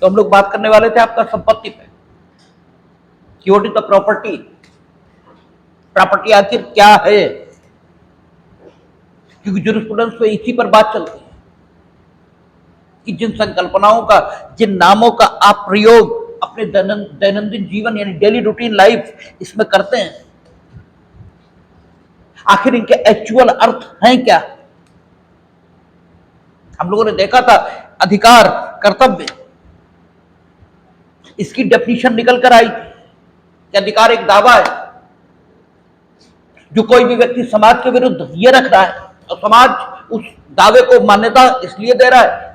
तो हम लोग बात करने वाले थे आपका संपत्ति पे कि what is the property. Property आखिर क्या है, क्योंकि जूरिस्प्रूडेंस में इसी पर बात चलती है कि जिन संकल्पनाओं का, जिन नामों का आप प्रयोग अपने दैनंदिन जीवन यानी डेली रूटीन लाइफ इसमें करते हैं, आखिर इनके एक्चुअल अर्थ हैं क्या। हम लोगों ने देखा था अधिकार कर्तव्य, इसकी डेफिनेशन निकल कर आई कि अधिकार एक दावा है जो कोई भी व्यक्ति समाज के विरुद्ध ये रख रहा है और समाज उस दावे को मान्यता इसलिए दे रहा है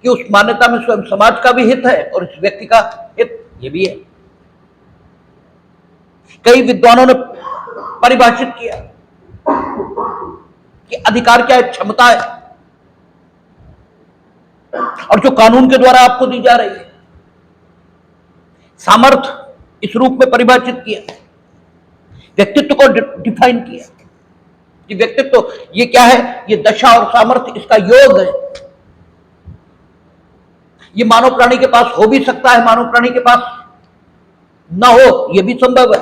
कि उस मान्यता में स्वयं समाज का भी हित है और इस व्यक्ति का हित ये भी है। कई विद्वानों ने परिभाषित किया कि अधिकार क्या है, क्षमता है, और जो कानून के द्वारा आपको दी जा रही है। सामर्थ्य इस रूप में परिभाषित किया, व्यक्तित्व को डिफाइन किया कि व्यक्तित्व ये क्या है, ये दशा और सामर्थ्य इसका योग है। ये मानव प्राणी के पास हो भी सकता है, मानव प्राणी के पास ना हो ये भी संभव है।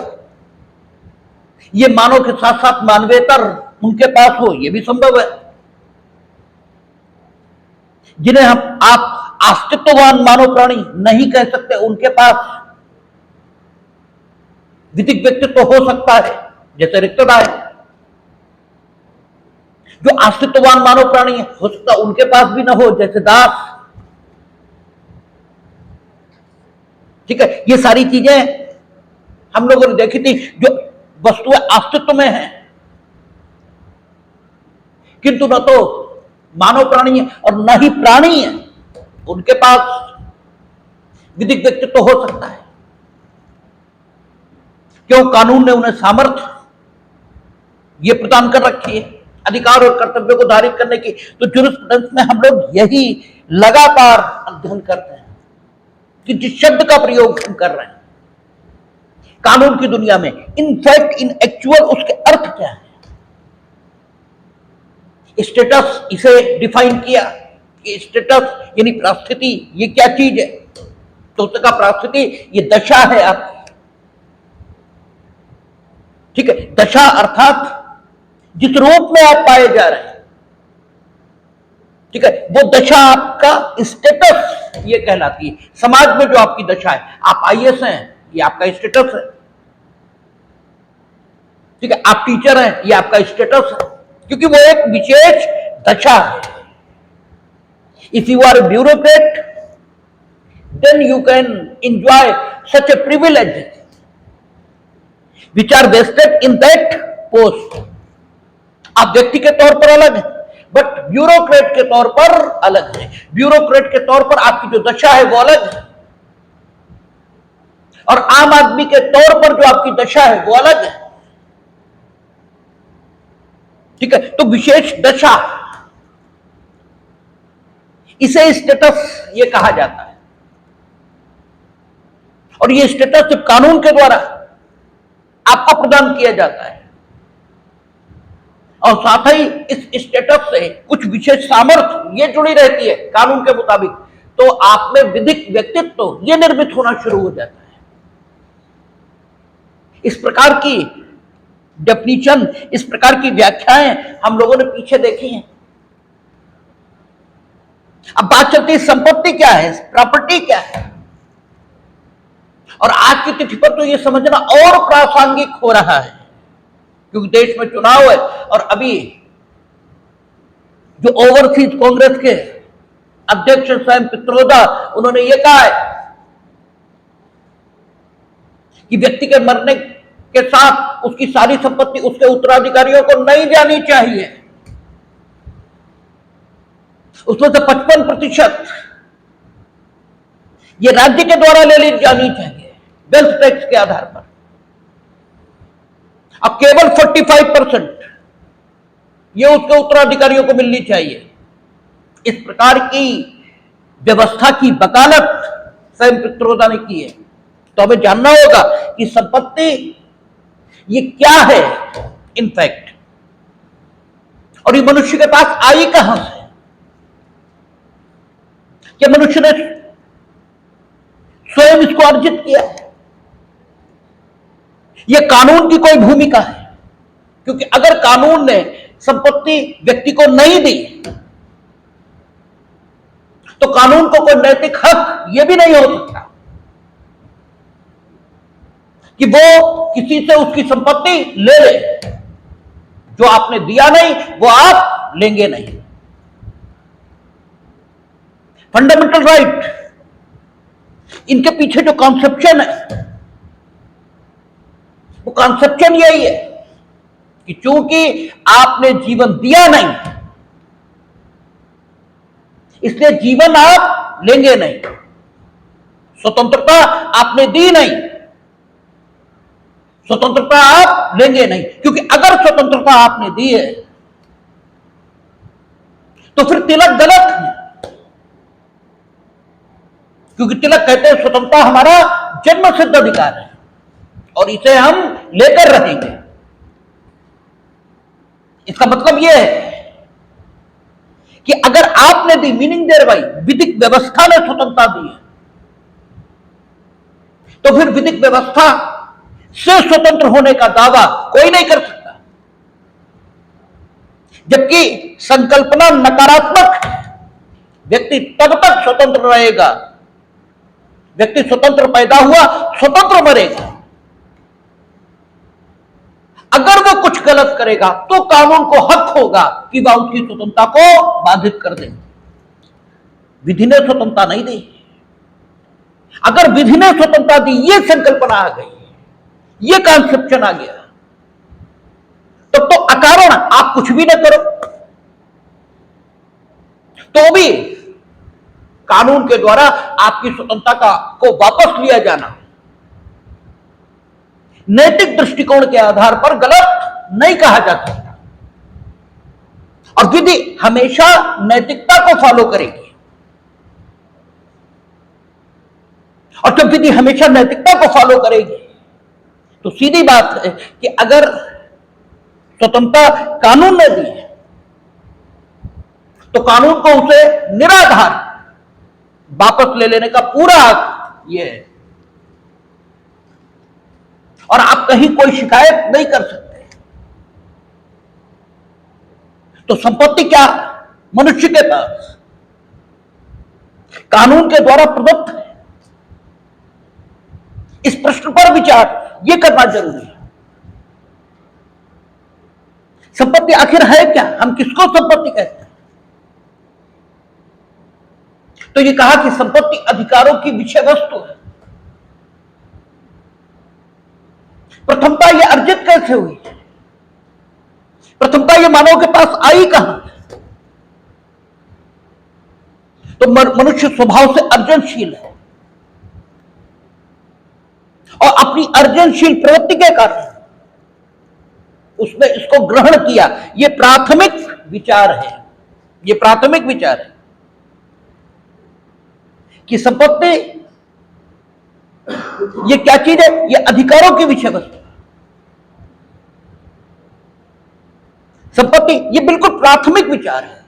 ये मानव के साथ साथ मानवेतर उनके पास हो ये भी संभव है। जिन्हें आप अस्तित्ववान मानव प्राणी नहीं कह सकते, उनके पास विधिक व्यक्तित्व हो सकता है, जैसे रिक्तदाय। जो अस्तित्ववान मानव प्राणी हो सकता उनके पास भी ना हो, जैसे दास। ठीक है, ये सारी चीजें हम लोगों ने देखी थी जो वस्तुएं अस्तित्व में है किंतु न तो मानव प्राणी है और न ही प्राणी है, उनके पास विधिक व्यक्तित्व हो सकता है। क्यों? कानून ने उन्हें सामर्थ्य ये प्रदान कर रखी है अधिकार और कर्तव्य को धारित करने की। तो जूरिस्प्रूडेंस में हम लोग यही लगातार अध्ययन करते हैं कि जिस शब्द का प्रयोग हम कर रहे हैं कानून की दुनिया में, इनफैक्ट इन एक्चुअल उसके अर्थ क्या है। स्टेटस इसे डिफाइन किया कि स्टेटस यानी परिस्थिति ये क्या चीज है। तो उसका परिस्थिति ये दशा है आपकी। ठीक है, दशा अर्थात जिस रूप में आप पाए जा रहे हैं, ठीक है, वो दशा आपका स्टेटस ये कहलाती है। समाज में जो आपकी दशा है, आप आईएएस हैं ये आपका स्टेटस है। ठीक है, आप टीचर हैं ये आपका स्टेटस है, क्योंकि वो एक विशेष दशा है। If you are a bureaucrat then you can enjoy such a privilege which are vested in that post. आप व्यक्ति के तौर पर अलग है, बट ब्यूरोक्रेट के तौर पर अलग है। ब्यूरोक्रेट के तौर पर आपकी जो दशा है वो अलग है, और आम आदमी के तौर पर जो आपकी दशा है वो अलग है। ठीक है, तो विशेष दशा इसे स्टेटस ये कहा जाता है, और ये स्टेटस सिर्फ कानून के द्वारा आपको प्रदान किया जाता है, और साथ ही इस स्टेटस से कुछ विशेष सामर्थ्य ये जुड़ी रहती है कानून के मुताबिक। तो आप में विधिक व्यक्तित्व ये निर्मित होना शुरू हो जाता है। इस प्रकार की डेफिनेशन, इस प्रकार की व्याख्याएं हम लोगों ने पीछे देखी हैं। अब बात चलती है संपत्ति क्या है, प्रॉपर्टी क्या है। और आज की तिथि पर तो यह समझना और प्रासंगिक हो रहा है, क्योंकि देश में चुनाव है, और अभी जो ओवरसीज कांग्रेस के अध्यक्ष सैम पित्रोदा, उन्होंने यह कहा है कि व्यक्ति के मरने के साथ उसकी सारी संपत्ति उसके उत्तराधिकारियों को नहीं जानी चाहिए। उसमें से 55% ये राज्य के द्वारा ले ली जानी चाहिए वेल्थ टैक्स के आधार पर। अब केवल 45% ये उसके उत्तराधिकारियों को मिलनी चाहिए। इस प्रकार की व्यवस्था की वकालत सैम पित्रोदा ने की है। तो हमें जानना होगा कि संपत्ति ये क्या है इनफैक्ट, और ये मनुष्य के पास आई कहां से। क्या मनुष्य ने स्वयं इसको अर्जित किया है। यह कानून की कोई भूमिका है, क्योंकि अगर कानून ने संपत्ति व्यक्ति को नहीं दी तो कानून को कोई नैतिक हक यह भी नहीं हो सकता कि वो किसी से उसकी संपत्ति ले ले। जो आपने दिया नहीं वो आप लेंगे नहीं। फंडामेंटल राइट, इनके पीछे जो कॉन्सेप्शन है वो कॉन्सेप्शन यही है कि चूंकि आपने जीवन दिया नहीं इसलिए जीवन आप लेंगे नहीं। स्वतंत्रता आपने दी नहीं, स्वतंत्रता आप लेंगे नहीं, क्योंकि अगर स्वतंत्रता आपने दी है तो फिर तिलक गलत है। क्योंकि तिलक कहते हैं स्वतंत्रता हमारा जन्म सिद्ध अधिकार है और इसे हम लेकर रहेंगे। इसका मतलब यह है कि अगर आपने दी, मीनिंग देयर बाई विधिक व्यवस्था ने स्वतंत्रता दी है, तो फिर विधिक व्यवस्था से स्वतंत्र होने का दावा कोई नहीं कर सकता। जबकि संकल्पना नकारात्मक है। व्यक्ति तब तक स्वतंत्र रहेगा, व्यक्ति स्वतंत्र पैदा हुआ स्वतंत्र मरेगा। अगर वो कुछ गलत करेगा तो कानून को हक होगा कि वह उसकी स्वतंत्रता को बाधित कर दे। विधि ने स्वतंत्रता नहीं दी। अगर विधि ने स्वतंत्रता दी, ये संकल्पना आ गई, ये कॉन्सेप्शन आ गया, तो अकारण आप कुछ भी न करो तो भी कानून के द्वारा आपकी स्वतंत्रता को वापस लिया जाना नैतिक दृष्टिकोण के आधार पर गलत नहीं कहा जा सकता। और विधि हमेशा नैतिकता को फॉलो करेगी। और जब विधि हमेशा नैतिकता को फॉलो करेगी तो सीधी बात है कि अगर स्वतंत्रता कानून ने दी है तो कानून को उसे निराधार वापस ले लेने का पूरा हक यह है और आप कहीं कोई शिकायत नहीं कर सकते। तो संपत्ति क्या मनुष्य के पास कानून के द्वारा प्रदत्त है, इस प्रश्न पर विचार यह करना जरूरी है। संपत्ति आखिर है क्या? हम किसको संपत्ति कहते हैं? तो ये कहा कि संपत्ति अधिकारों की विषय वस्तु है। प्रथमता ये अर्जित कैसे हुई? प्रथमता ये मानव के पास आई कहां? तो मनुष्य स्वभाव से अर्जनशील है और अपनी अर्जनशील प्रवृत्ति के कारण उसने इसको ग्रहण किया। यह प्राथमिक विचार है, यह प्राथमिक विचार है कि संपत्ति ये क्या चीज है? ये अधिकारों की विषय वस्तु। संपत्ति ये बिल्कुल प्राथमिक विचार है।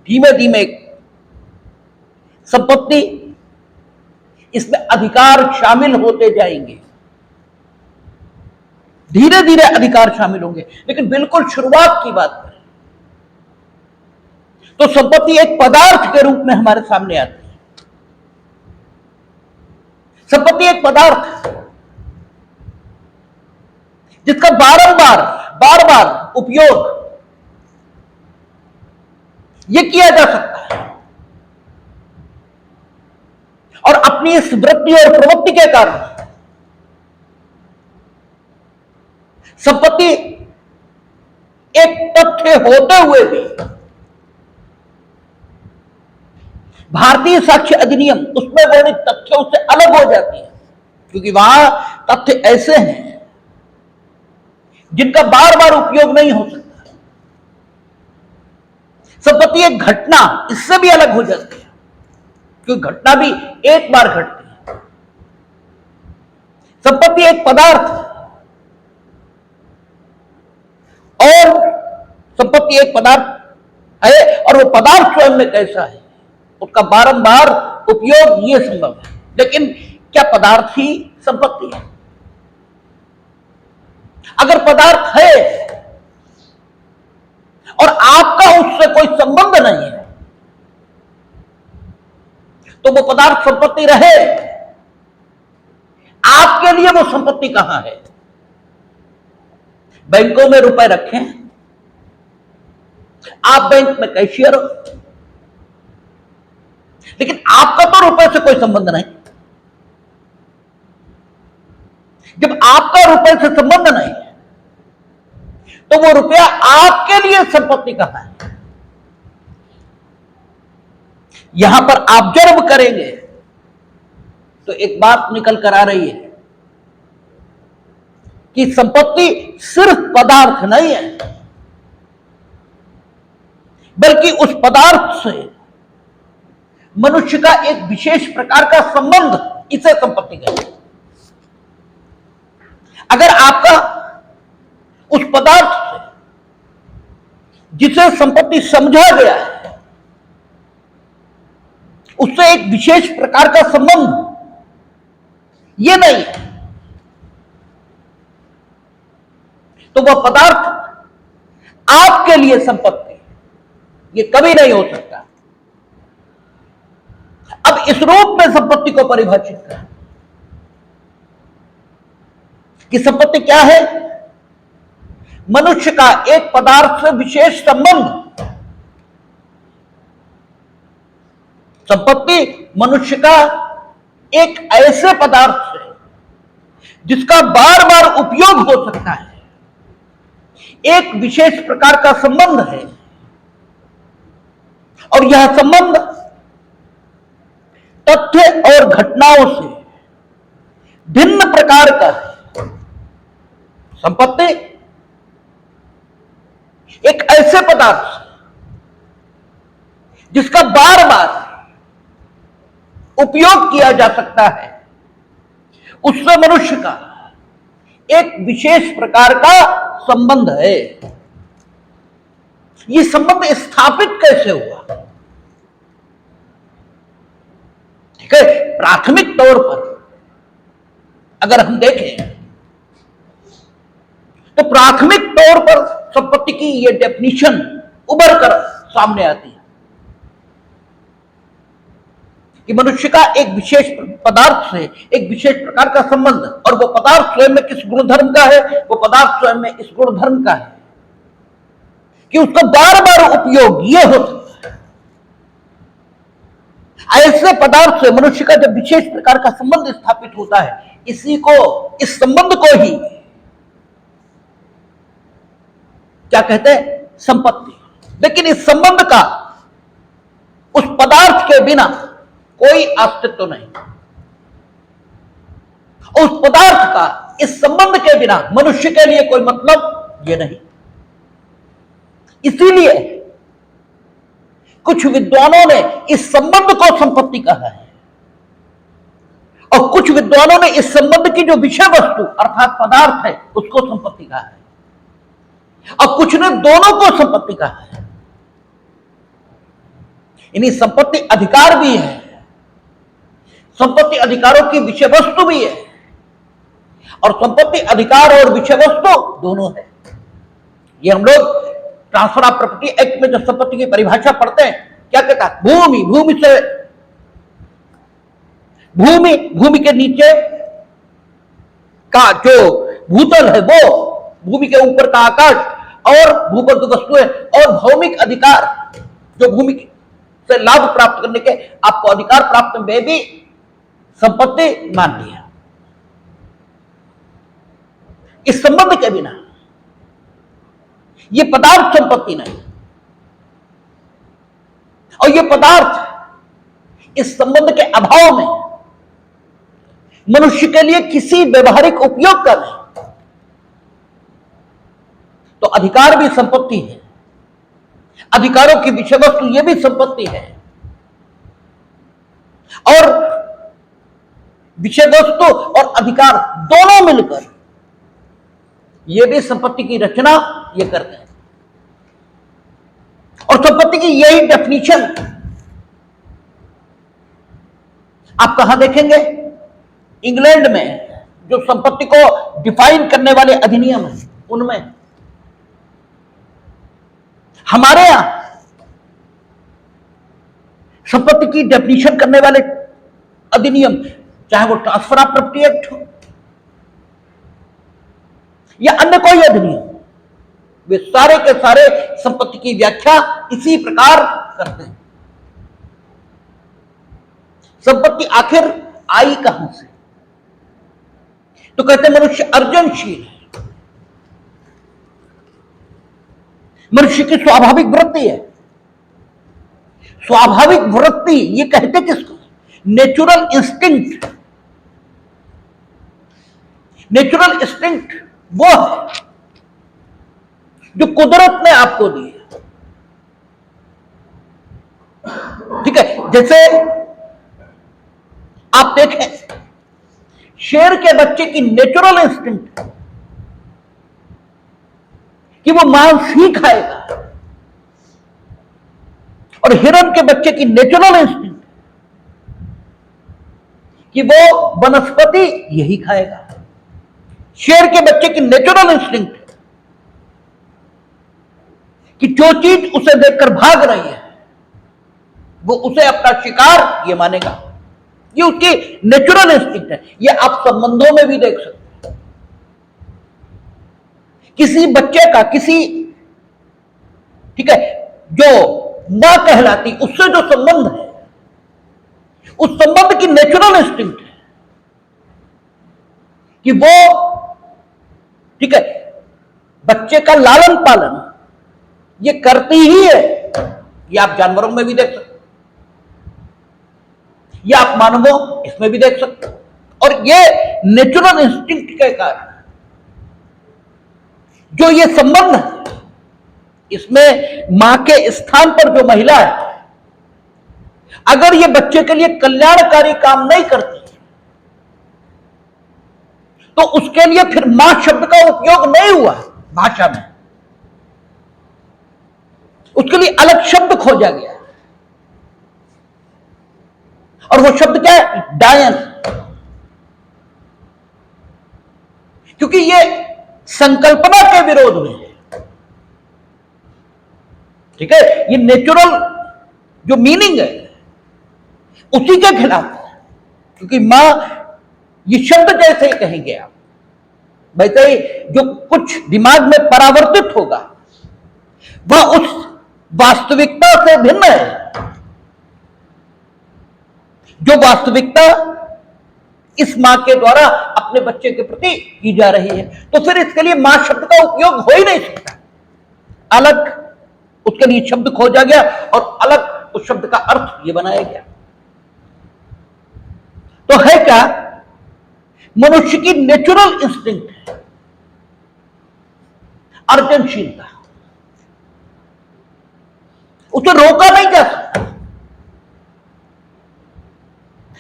धीमे धीमे संपत्ति इसमें अधिकार शामिल होते जाएंगे, धीरे धीरे अधिकार शामिल होंगे। लेकिन बिल्कुल शुरुआत की बात करें तो संपत्ति एक पदार्थ के रूप में हमारे सामने आती है। संपत्ति एक पदार्थ जिसका बार बार उपयोग यह किया जा सकता है और अपनी इस वृत्ति और प्रवृत्ति के कारण संपत्ति एक तथ्य होते हुए भी भारतीय साक्ष्य अधिनियम उसमें वर्णित तथ्यों से अलग हो जाती है, क्योंकि वहां तथ्य ऐसे हैं जिनका बार बार उपयोग नहीं हो सकता। संपत्ति एक घटना इससे भी अलग हो जाती है, क्योंकि घटना भी एक बार घटती है। संपत्ति एक पदार्थ और संपत्ति एक पदार्थ है और वो पदार्थ स्वयं में कैसा है उसका बारंबार उपयोग ये संभव है। लेकिन क्या पदार्थ ही संपत्ति है? अगर पदार्थ है और आपका उससे कोई संबंध नहीं है तो वो पदार्थ संपत्ति रहे, आपके लिए वो संपत्ति कहां है? बैंकों में रुपए रखें, आप बैंक में कैशियर हो, लेकिन आपका तो रुपए से कोई संबंध नहीं। जब आपका रुपए से संबंध नहीं है तो वो रुपया आपके लिए संपत्ति कहां है? यहां पर आप ऑब्जर्व करेंगे तो एक बात निकल कर आ रही है कि संपत्ति सिर्फ पदार्थ नहीं है, बल्कि उस पदार्थ से मनुष्य का एक विशेष प्रकार का संबंध, इसे संपत्ति कहते हैं। अगर आपका उस पदार्थ से जिसे संपत्ति समझा गया है उससे एक विशेष प्रकार का संबंध ये नहीं है तो वह पदार्थ आपके लिए संपत्ति ये कभी नहीं हो सकता। अब इस रूप में संपत्ति को परिभाषित करें कि संपत्ति क्या है? मनुष्य का एक पदार्थ से विशेष संबंध। संपत्ति मनुष्य का एक ऐसे पदार्थ से जिसका बार बार उपयोग हो सकता है, एक विशेष प्रकार का संबंध है और यह संबंध तथ्य और घटनाओं से भिन्न प्रकार का है। संपत्ति एक ऐसे पदार्थ जिसका बार बार उपयोग किया जा सकता है, उससे मनुष्य का एक विशेष प्रकार का संबंध है। यह संबंध स्थापित कैसे हुआ? ठीक है, प्राथमिक तौर पर अगर हम देखें तो प्राथमिक तौर पर संपत्ति की यह डेफिनेशन उभर कर सामने आती है कि मनुष्य का एक विशेष पदार्थ से एक विशेष प्रकार का संबंध, और वो पदार्थ स्वयं में किस गुणधर्म का है? वो पदार्थ स्वयं में इस गुणधर्म का है कि उसका बार बार उपयोग ये होता है। ऐसे पदार्थ से मनुष्य का जब विशेष प्रकार का संबंध स्थापित होता है, इस संबंध को ही क्या कहते हैं? संपत्ति। लेकिन इस संबंध का उस पदार्थ के बिना कोई अस्तित्व नहीं, उस पदार्थ का इस संबंध के बिना मनुष्य के लिए कोई मतलब ये नहीं। इसीलिए कुछ विद्वानों ने इस संबंध को संपत्ति कहा है और कुछ विद्वानों ने इस संबंध की जो विषय वस्तु अर्थात पदार्थ है उसको संपत्ति कहा है और कुछ ने दोनों को संपत्ति कहा है। यानी संपत्ति अधिकार भी है, संपत्ति अधिकारों की विषय वस्तु भी है और संपत्ति अधिकार और विषय वस्तु दोनों है। ये हम लोग ट्रांसफर ऑफ प्रॉपर्टी एक्ट में जो संपत्ति की परिभाषा पढ़ते हैं, क्या कहता है? भूमि के नीचे का जो भूतल है वो, भूमि के ऊपर का आकाश और भूगर्भ वस्तुएं और भौमिक अधिकार जो भूमि से लाभ प्राप्त करने के आपको अधिकार प्राप्त में भी संपत्ति मान लिया। इस संबंध के बिना यह पदार्थ संपत्ति नहीं, और यह पदार्थ इस संबंध के अभाव में मनुष्य के लिए किसी व्यवहारिक उपयोग का नहीं। तो अधिकार भी संपत्ति है, अधिकारों की विषय वस्तु यह भी संपत्ति है और विषय वस्तु और अधिकार दोनों मिलकर यह भी संपत्ति की रचना ये करते हैं। और संपत्ति की यही डेफिनेशन आप कहां देखेंगे? इंग्लैंड में जो संपत्ति को डिफाइन करने वाले अधिनियम हैं उनमें। हमारे यहां संपत्ति की डेफिनेशन करने वाले अधिनियम, चाहे वो ट्रांसफर ऑफ प्रॉपर्टी एक्ट हो या अन्य कोई अधिनियम, वे सारे के सारे संपत्ति की व्याख्या इसी प्रकार करते हैं। संपत्ति आखिर आई कहां से? तो कहते हैं मनुष्य अर्जनशील है, मनुष्य की स्वाभाविक वृत्ति है। स्वाभाविक वृत्ति ये कहते किसको? Natural instinct. नेचुरल इंस्टिंक्ट वो है जो कुदरत ने आपको दी है। ठीक है, जैसे आप देखें शेर के बच्चे की नेचुरल इंस्टिंक्ट कि वो मांस ही खाएगा, और हिरण के बच्चे की नेचुरल इंस्टिंक्ट कि वो वनस्पति यही खाएगा। शेर के बच्चे की नेचुरल इंस्टिंक्ट कि जो चीज उसे देखकर भाग रही है वो उसे अपना शिकार ये मानेगा। ये उसकी नेचुरल इंस्टिंक्ट है। ये आप संबंधों में भी देख सकते हैं। किसी बच्चे का किसी, ठीक है, जो मां कहलाती उससे जो संबंध है, उस संबंध की नेचुरल इंस्टिंक्ट है कि वो, ठीक है, बच्चे का लालन पालन ये करती ही है। ये आप जानवरों में भी देख सकते, या आप मानवों इसमें भी देख सकते। और ये नेचुरल इंस्टिंक्ट के कारण जो ये संबंध है, इसमें मां के स्थान पर जो महिला है, अगर ये बच्चे के लिए कल्याणकारी काम नहीं करती तो उसके लिए फिर मां शब्द का उपयोग नहीं हुआ भाषा में, उसके लिए अलग शब्द खोजा गया। और वो शब्द क्या है? डायन। क्योंकि ये संकल्पना के विरोध में है। ठीक है, ये नेचुरल जो मीनिंग है उसी के खिलाफ है। क्योंकि मां ये शब्द जैसे ही कहेंगे आप, वैसे ही जो कुछ दिमाग में परावर्तित होगा वह उस वास्तविकता से भिन्न है जो वास्तविकता इस मां के द्वारा अपने बच्चे के प्रति की जा रही है। तो फिर इसके लिए मां शब्द का उपयोग हो ही नहीं सकता। अलग उसके लिए शब्द खोजा गया और अलग उस शब्द का अर्थ ये बनाया गया। तो है क्या? मनुष्य की नेचुरल इंस्टिंक्ट है अर्जनशीलता, उसे रोका नहीं जा सकता,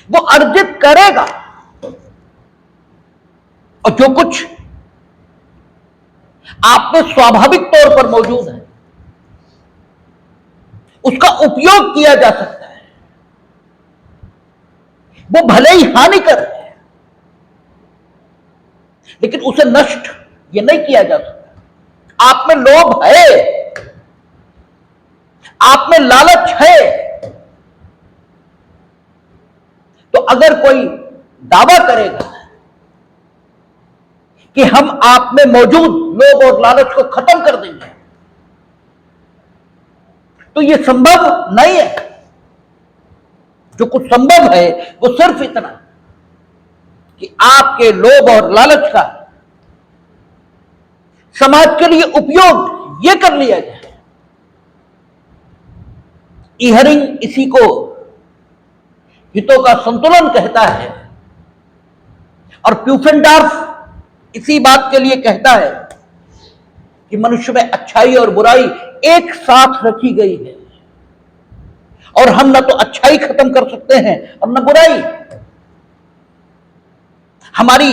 वो अर्जित करेगा। और जो कुछ आप में स्वाभाविक तौर पर मौजूद है उसका उपयोग किया जा सकता है। वो भले ही हानिकर है लेकिन उसे नष्ट ये नहीं किया जा सकता। आप में लोभ है, आप में लालच है, तो अगर कोई दावा करेगा कि हम आप में मौजूद लोभ और लालच को खत्म कर देंगे तो यह संभव नहीं है। जो कुछ संभव है वो सिर्फ इतना कि आपके लोभ और लालच का समाज के लिए उपयोग यह कर लिया जाए। इहरिंग इसी को हितों का संतुलन कहता है और प्यूफेंडार्फ इसी बात के लिए कहता है कि मनुष्य में अच्छाई और बुराई एक साथ रखी गई है और हम न तो अच्छाई खत्म कर सकते हैं और न बुराई। हमारी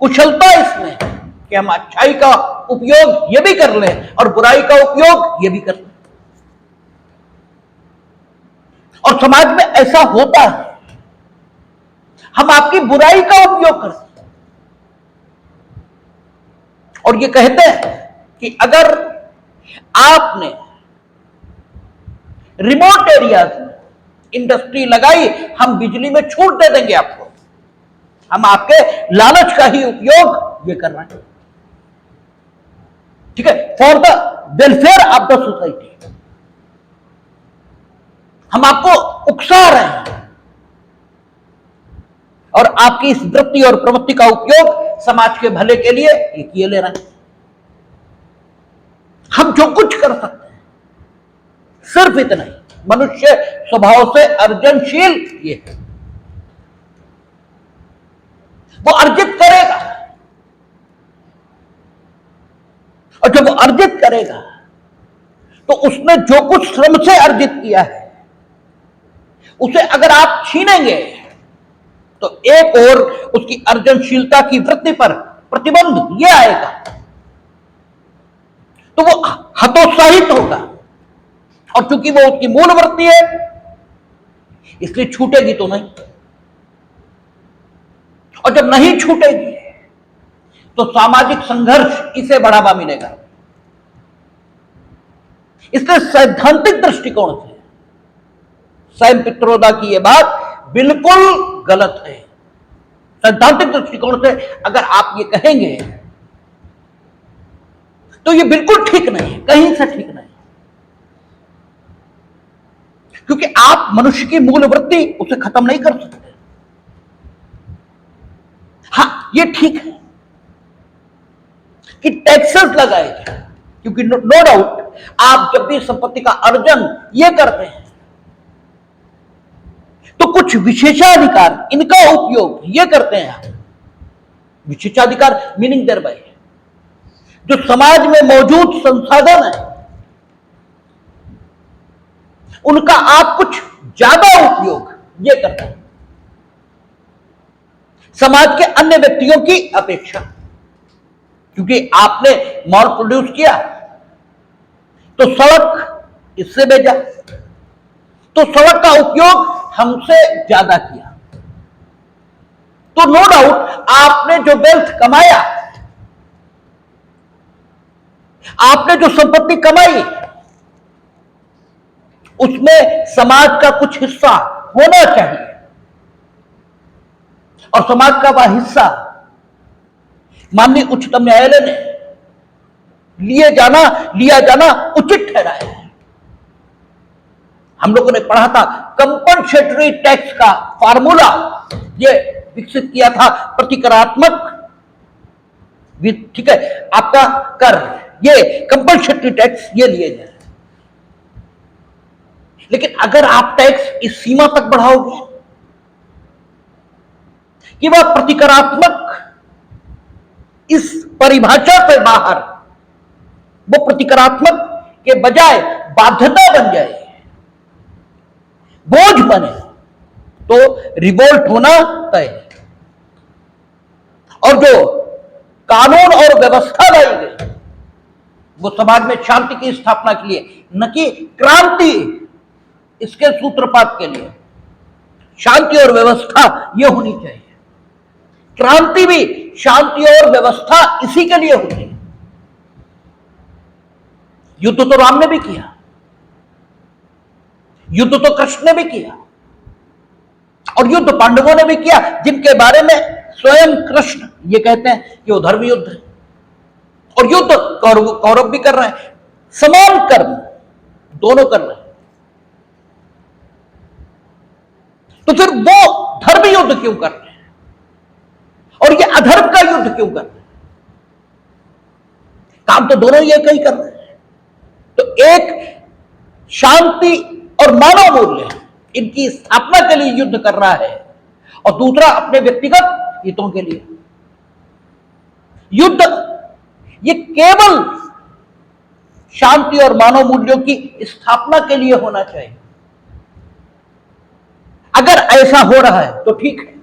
कुशलता इसमें है कि हम अच्छाई का उपयोग ये भी कर लें और बुराई का उपयोग ये भी कर लें। और समाज में ऐसा होता है आपकी बुराई का उपयोग करते हैं और ये कहते हैं कि अगर आपने रिमोट एरियाज में इंडस्ट्री लगाई, हम बिजली में छूट दे देंगे आपको, हम आपके लालच का ही उपयोग ये कर रहे हैं, ठीक है, for the welfare of the society. हम आपको उकसा रहे हैं और आपकी इस वृत्ति और प्रवृत्ति का उपयोग समाज के भले के लिए ये किए ले रहे हैं। हम जो कुछ कर सकते हैं सिर्फ इतना ही, मनुष्य स्वभाव से अर्जनशील ये है, वो अर्जित करेगा और जब वो अर्जित करेगा तो उसने जो कुछ श्रम से अर्जित किया है उसे अगर आप छीनेंगे तो एक और उसकी अर्जनशीलता की वृत्ति पर प्रतिबंध यह आएगा, तो वो हतोत्साहित होगा और चूंकि वो उसकी मूल वृत्ति है इसलिए छूटेगी तो नहीं, और जब नहीं छूटेगी तो सामाजिक संघर्ष इसे बढ़ावा मिलेगा। इसलिए सैद्धांतिक दृष्टिकोण से सैम पित्रोदा की यह बात बिल्कुल गलत है। सैद्धांतिक दृष्टिकोण से अगर आप ये कहेंगे तो ये बिल्कुल ठीक नहीं है, कहीं से ठीक नहीं, क्योंकि आप मनुष्य की मूल वृत्ति उसे खत्म नहीं कर सकते। हां, ये ठीक है कि टैक्सेस लगाए जाए, क्योंकि नो डाउट आप जब भी संपत्ति का अर्जन ये करते हैं तो कुछ विशेषाधिकार इनका उपयोग ये करते हैं आप। विशेषाधिकार मीनिंग देयर बाय जो समाज में मौजूद संसाधन है उनका आप कुछ ज्यादा उपयोग ये करते हैं समाज के अन्य व्यक्तियों की अपेक्षा, क्योंकि आपने मॉल प्रोड्यूस किया तो सड़क इससे भेजा, तो सड़क का उपयोग हमसे ज्यादा किया, तो नो डाउट आपने जो वेल्थ कमाया, आपने जो संपत्ति कमाई उसमें समाज का कुछ हिस्सा होना चाहिए और समाज का वह हिस्सा माननीय उच्चतम न्यायालय ने लिया जाना उचित ठहराया है। हम लोगों ने पढ़ा था कंपनसेटरी टैक्स का फार्मूला ये विकसित किया था, प्रतिकरात्मक, ठीक है, आपका कर ये कंपनसेटरी टैक्स ये लिए जाए। लेकिन अगर आप टैक्स इस सीमा तक बढ़ाओगे कि वह प्रतिकरात्मक इस परिभाषा से बाहर वो प्रतिकरात्मक के बजाय बाध्यता बन जाए, बोझ बने, तो रिवोल्ट होना तय है। और जो कानून और व्यवस्था लाई गई वो समाज में शांति की स्थापना के लिए, न कि क्रांति इसके सूत्रपात के लिए। शांति और व्यवस्था यह होनी चाहिए, क्रांति भी शांति और व्यवस्था इसी के लिए होती है। युद्ध तो राम ने भी किया, युद्ध तो कृष्ण ने भी किया और युद्ध पांडवों ने भी किया, जिनके बारे में स्वयं कृष्ण ये कहते हैं कि वो धर्म युद्ध है। और युद्ध कौरव भी कर रहे हैं, समान कर्म दोनों कर रहे हैं, तो फिर वो धर्म युद्ध क्यों कर रहे हैं और ये अधर्म का युद्ध क्यों कर रहे हैं? काम तो दोनों ये कहीं कर रहे हैं। तो एक शांति और मानव मूल्य इनकी स्थापना के लिए युद्ध कर रहा है और दूसरा अपने व्यक्तिगत हितों के लिए। युद्ध ये केवल शांति और मानव मूल्यों की स्थापना के लिए होना चाहिए। अगर ऐसा हो रहा है तो ठीक है,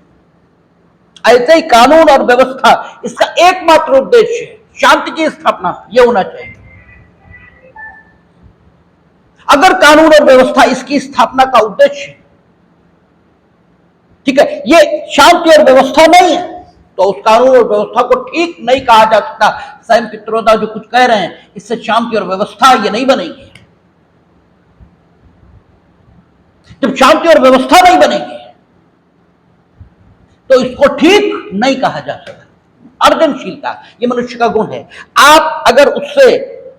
ऐसे ही कानून और व्यवस्था इसका एकमात्र उद्देश्य है शांति की स्थापना, यह होना चाहिए। अगर कानून और व्यवस्था इसकी स्थापना का उद्देश्य ठीक है, ये शांति और व्यवस्था नहीं है, तो उस कानून और व्यवस्था को ठीक नहीं कहा जा सकता। स्वयं पित्रोदा जो कुछ कह रहे हैं, इससे शांति और व्यवस्था ये नहीं बनेगी। जब शांति और व्यवस्था नहीं बनेगी तो इसको ठीक नहीं कहा जा सकता। अर्जनशीलता ये मनुष्य का गुण है। आप अगर उससे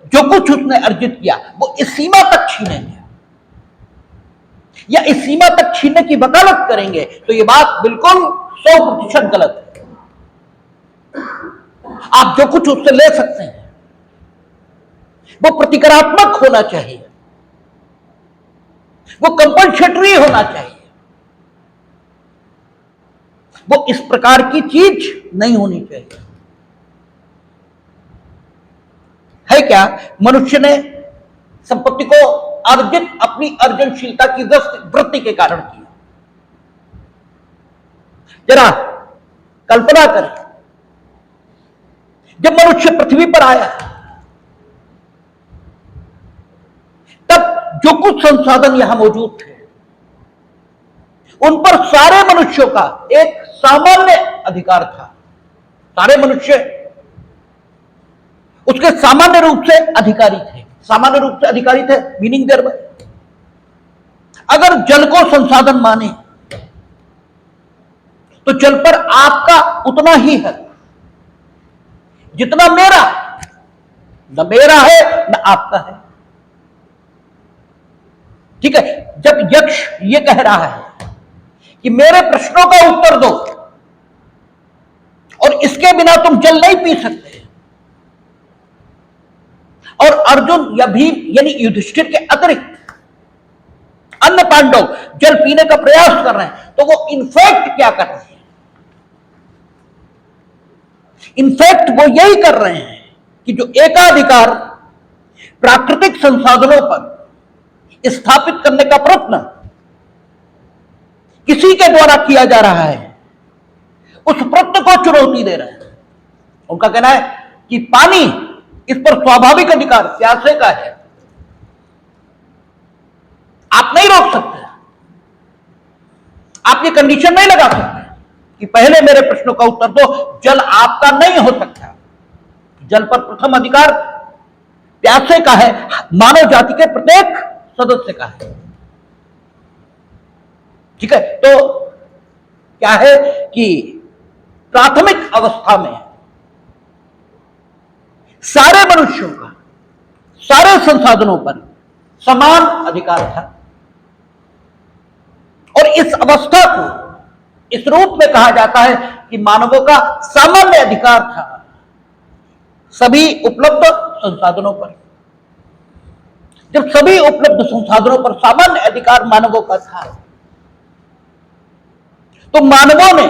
जो कुछ उसने अर्जित किया वो इस सीमा तक छीनेंगे या इस सीमा तक छीनने की वकालत करेंगे तो ये बात बिल्कुल 100% गलत है। आप जो कुछ उससे ले सकते हैं वो प्रतिकारात्मक होना चाहिए, वो कंपनसेटरी होना चाहिए, वो इस प्रकार की चीज नहीं होनी चाहिए। है क्या? मनुष्य ने संपत्ति को अर्जित अपनी अर्जनशीलता की वृत्ति के कारण किया। जरा कल्पना करें, जब मनुष्य पृथ्वी पर आया तब जो कुछ संसाधन यहां मौजूद थे उन पर सारे मनुष्यों का एक सामान्य अधिकार था। सारे मनुष्य उसके सामान्य रूप से अधिकारी थे। सामान्य रूप से अधिकारी थे मीनिंग देयर बाय, अगर जल को संसाधन माने तो जल पर आपका उतना ही है जितना मेरा, न मेरा है न आपका है। ठीक है, जब यक्ष ये कह रहा है कि मेरे प्रश्नों का उत्तर दो और इसके बिना तुम जल नहीं पी सकते, और अर्जुन या भीम यानी युधिष्ठिर के अतिरिक्त अन्य पांडव जल पीने का प्रयास कर रहे हैं, तो वो इनफैक्ट क्या कर रहे हैं? इनफैक्ट वो यही कर रहे हैं कि जो एकाधिकार प्राकृतिक संसाधनों पर स्थापित करने का प्रयत्न किसी के द्वारा किया जा रहा है, उस प्रयत्न को चुनौती दे रहे हैं। उनका कहना है कि पानी इस पर स्वाभाविक अधिकार प्यासे का है, आप नहीं रोक सकते, आप ये कंडीशन नहीं लगा सकते कि पहले मेरे प्रश्नों का उत्तर दो। जल आपका नहीं हो सकता, जल पर प्रथम अधिकार प्यासे का है, मानव जाति के प्रत्येक सदस्य का है। ठीक है, तो क्या है कि प्राथमिक अवस्था में सारे मनुष्यों का सारे संसाधनों पर समान अधिकार था, और इस अवस्था को इस रूप में कहा जाता है कि मानवों का सामान्य अधिकार था सभी उपलब्ध संसाधनों पर। जब सभी उपलब्ध संसाधनों पर सामान्य अधिकार मानवों का था तो मानवों ने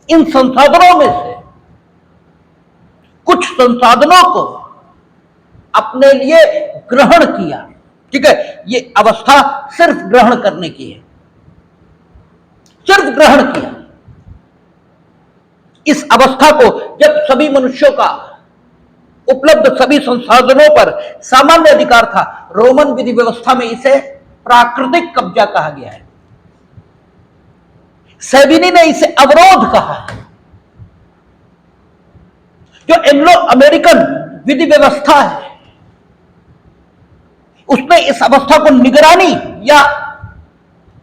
इन संसाधनों में से कुछ संसाधनों को अपने लिए ग्रहण किया। ठीक है, ये अवस्था सिर्फ ग्रहण करने की है, सिर्फ ग्रहण किया। इस अवस्था को जब सभी मनुष्यों का उपलब्ध सभी संसाधनों पर सामान्य अधिकार था, रोमन विधि व्यवस्था में इसे प्राकृतिक कब्जा कहा गया है। सेबिनी ने इसे अवरोध कहा है। जो एंग्लो अमेरिकन विधि व्यवस्था है उसने इस अवस्था को निगरानी या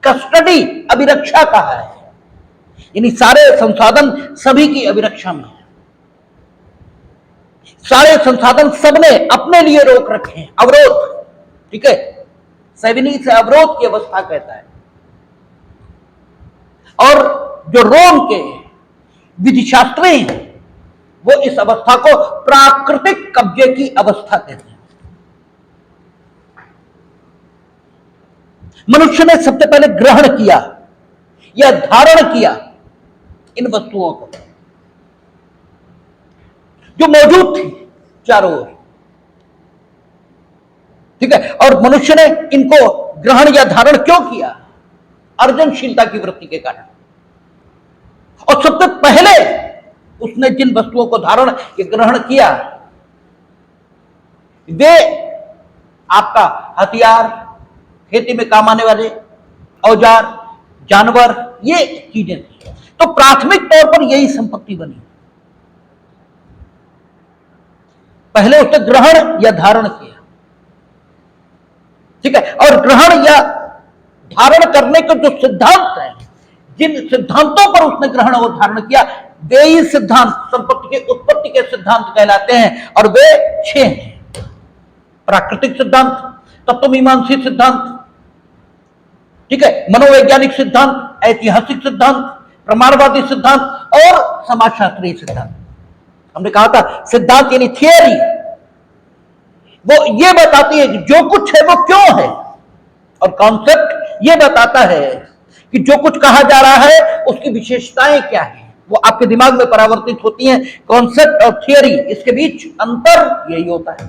कस्टडी अभिरक्षा कहा है, यानी सारे संसाधन सभी की अभिरक्षा में है, सारे संसाधन सबने अपने लिए रोक रखे हैं, अवरोध। ठीक है, सेबिनी से अवरोध की अवस्था कहता है। और जो रोम के विधिशास्त्री हैं वो इस अवस्था को प्राकृतिक कब्जे की अवस्था कहते हैं। मनुष्य ने सबसे पहले ग्रहण किया या धारण किया इन वस्तुओं को जो मौजूद थी चारों ओर। ठीक है, और मनुष्य ने इनको ग्रहण या धारण क्यों किया? अर्जनशीलता की वृत्ति के कारण। और सबसे पहले उसने जिन वस्तुओं को धारण या ग्रहण किया वे आपका हथियार, खेती में काम आने वाले औजार, जानवर, ये चीजें थी। तो प्राथमिक तौर पर यही संपत्ति बनी। पहले उसने ग्रहण या धारण किया, ठीक है, और ग्रहण या धारण करने के जो सिद्धांत हैं, जिन सिद्धांतों पर उसने ग्रहण और धारण किया, वे ही सिद्धांत संपत्ति के उत्पत्ति के सिद्धांत कहलाते हैं। और वे 6 हैं: प्राकृतिक सिद्धांत, तत्वमीमांसी सिद्धांत, ठीक है, मनोवैज्ञानिक सिद्धांत, ऐतिहासिक सिद्धांत, प्रमाणवादी सिद्धांत और समाजशास्त्रीय सिद्धांत। हमने कहा था सिद्धांत यानी थियरी, वो ये बताती है कि जो कुछ है वो क्यों है, और कॉन्सेप्ट ये बताता है कि जो कुछ कहा जा रहा है उसकी विशेषताएं क्या है, वो आपके दिमाग में परावर्तित होती हैं। कॉन्सेप्ट और थियरी, इसके बीच अंतर यही होता है।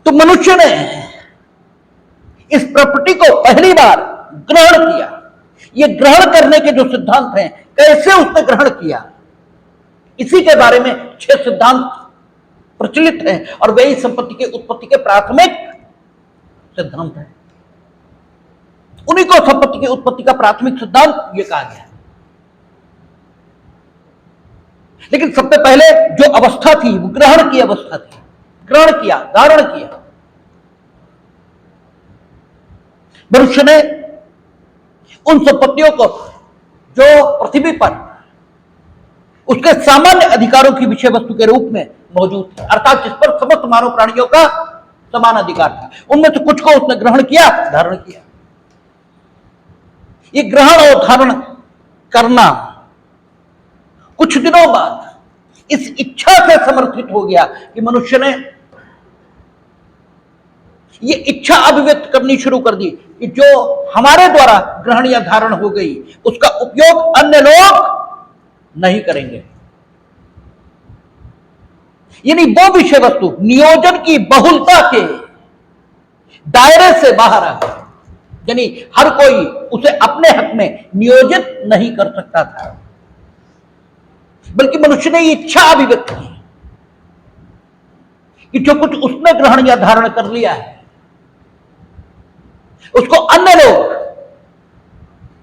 तो मनुष्य ने इस प्रॉपर्टी को पहली बार ग्रहण किया। ये ग्रहण करने के जो सिद्धांत हैं, कैसे उसने ग्रहण किया, इसी के बारे में 6 सिद्धांत प्रचलित हैं, और वे ही संपत्ति के उत्पत्ति के प्राथमिक सिद्धांत हैं। उन्हीं को संपत्ति की उत्पत्ति का प्राथमिक सिद्धांत ये कहा गया है। लेकिन सबसे पहले जो अवस्था थी वो ग्रहण की अवस्था थी। ग्रहण किया, धारण किया। मनुष्य ने उन संपत्तियों को जो पृथ्वी पर उसके सामान्य अधिकारों की विषय वस्तु के रूप में मौजूद थी, अर्थात जिस पर समस्त मानव प्राणियों का समान अधिकार था, उनमें से कुछ को उसने ग्रहण किया, धारण किया। ये ग्रहण और धारण करना कुछ दिनों बाद इस इच्छा से समर्थित हो गया कि मनुष्य ने ये इच्छा अभिव्यक्त करनी शुरू कर दी कि जो हमारे द्वारा ग्रहण या धारण हो गई उसका उपयोग अन्य लोग नहीं करेंगे। यानी वो विषय वस्तु नियोजन की बहुलता के दायरे से बाहर आ गई, यानी हर कोई उसे अपने हक में नियोजित नहीं कर सकता था, बल्कि मनुष्य ने इच्छा अभिव्यक्त की कि जो कुछ उसने ग्रहण या धारण कर लिया है उसको अन्य लोग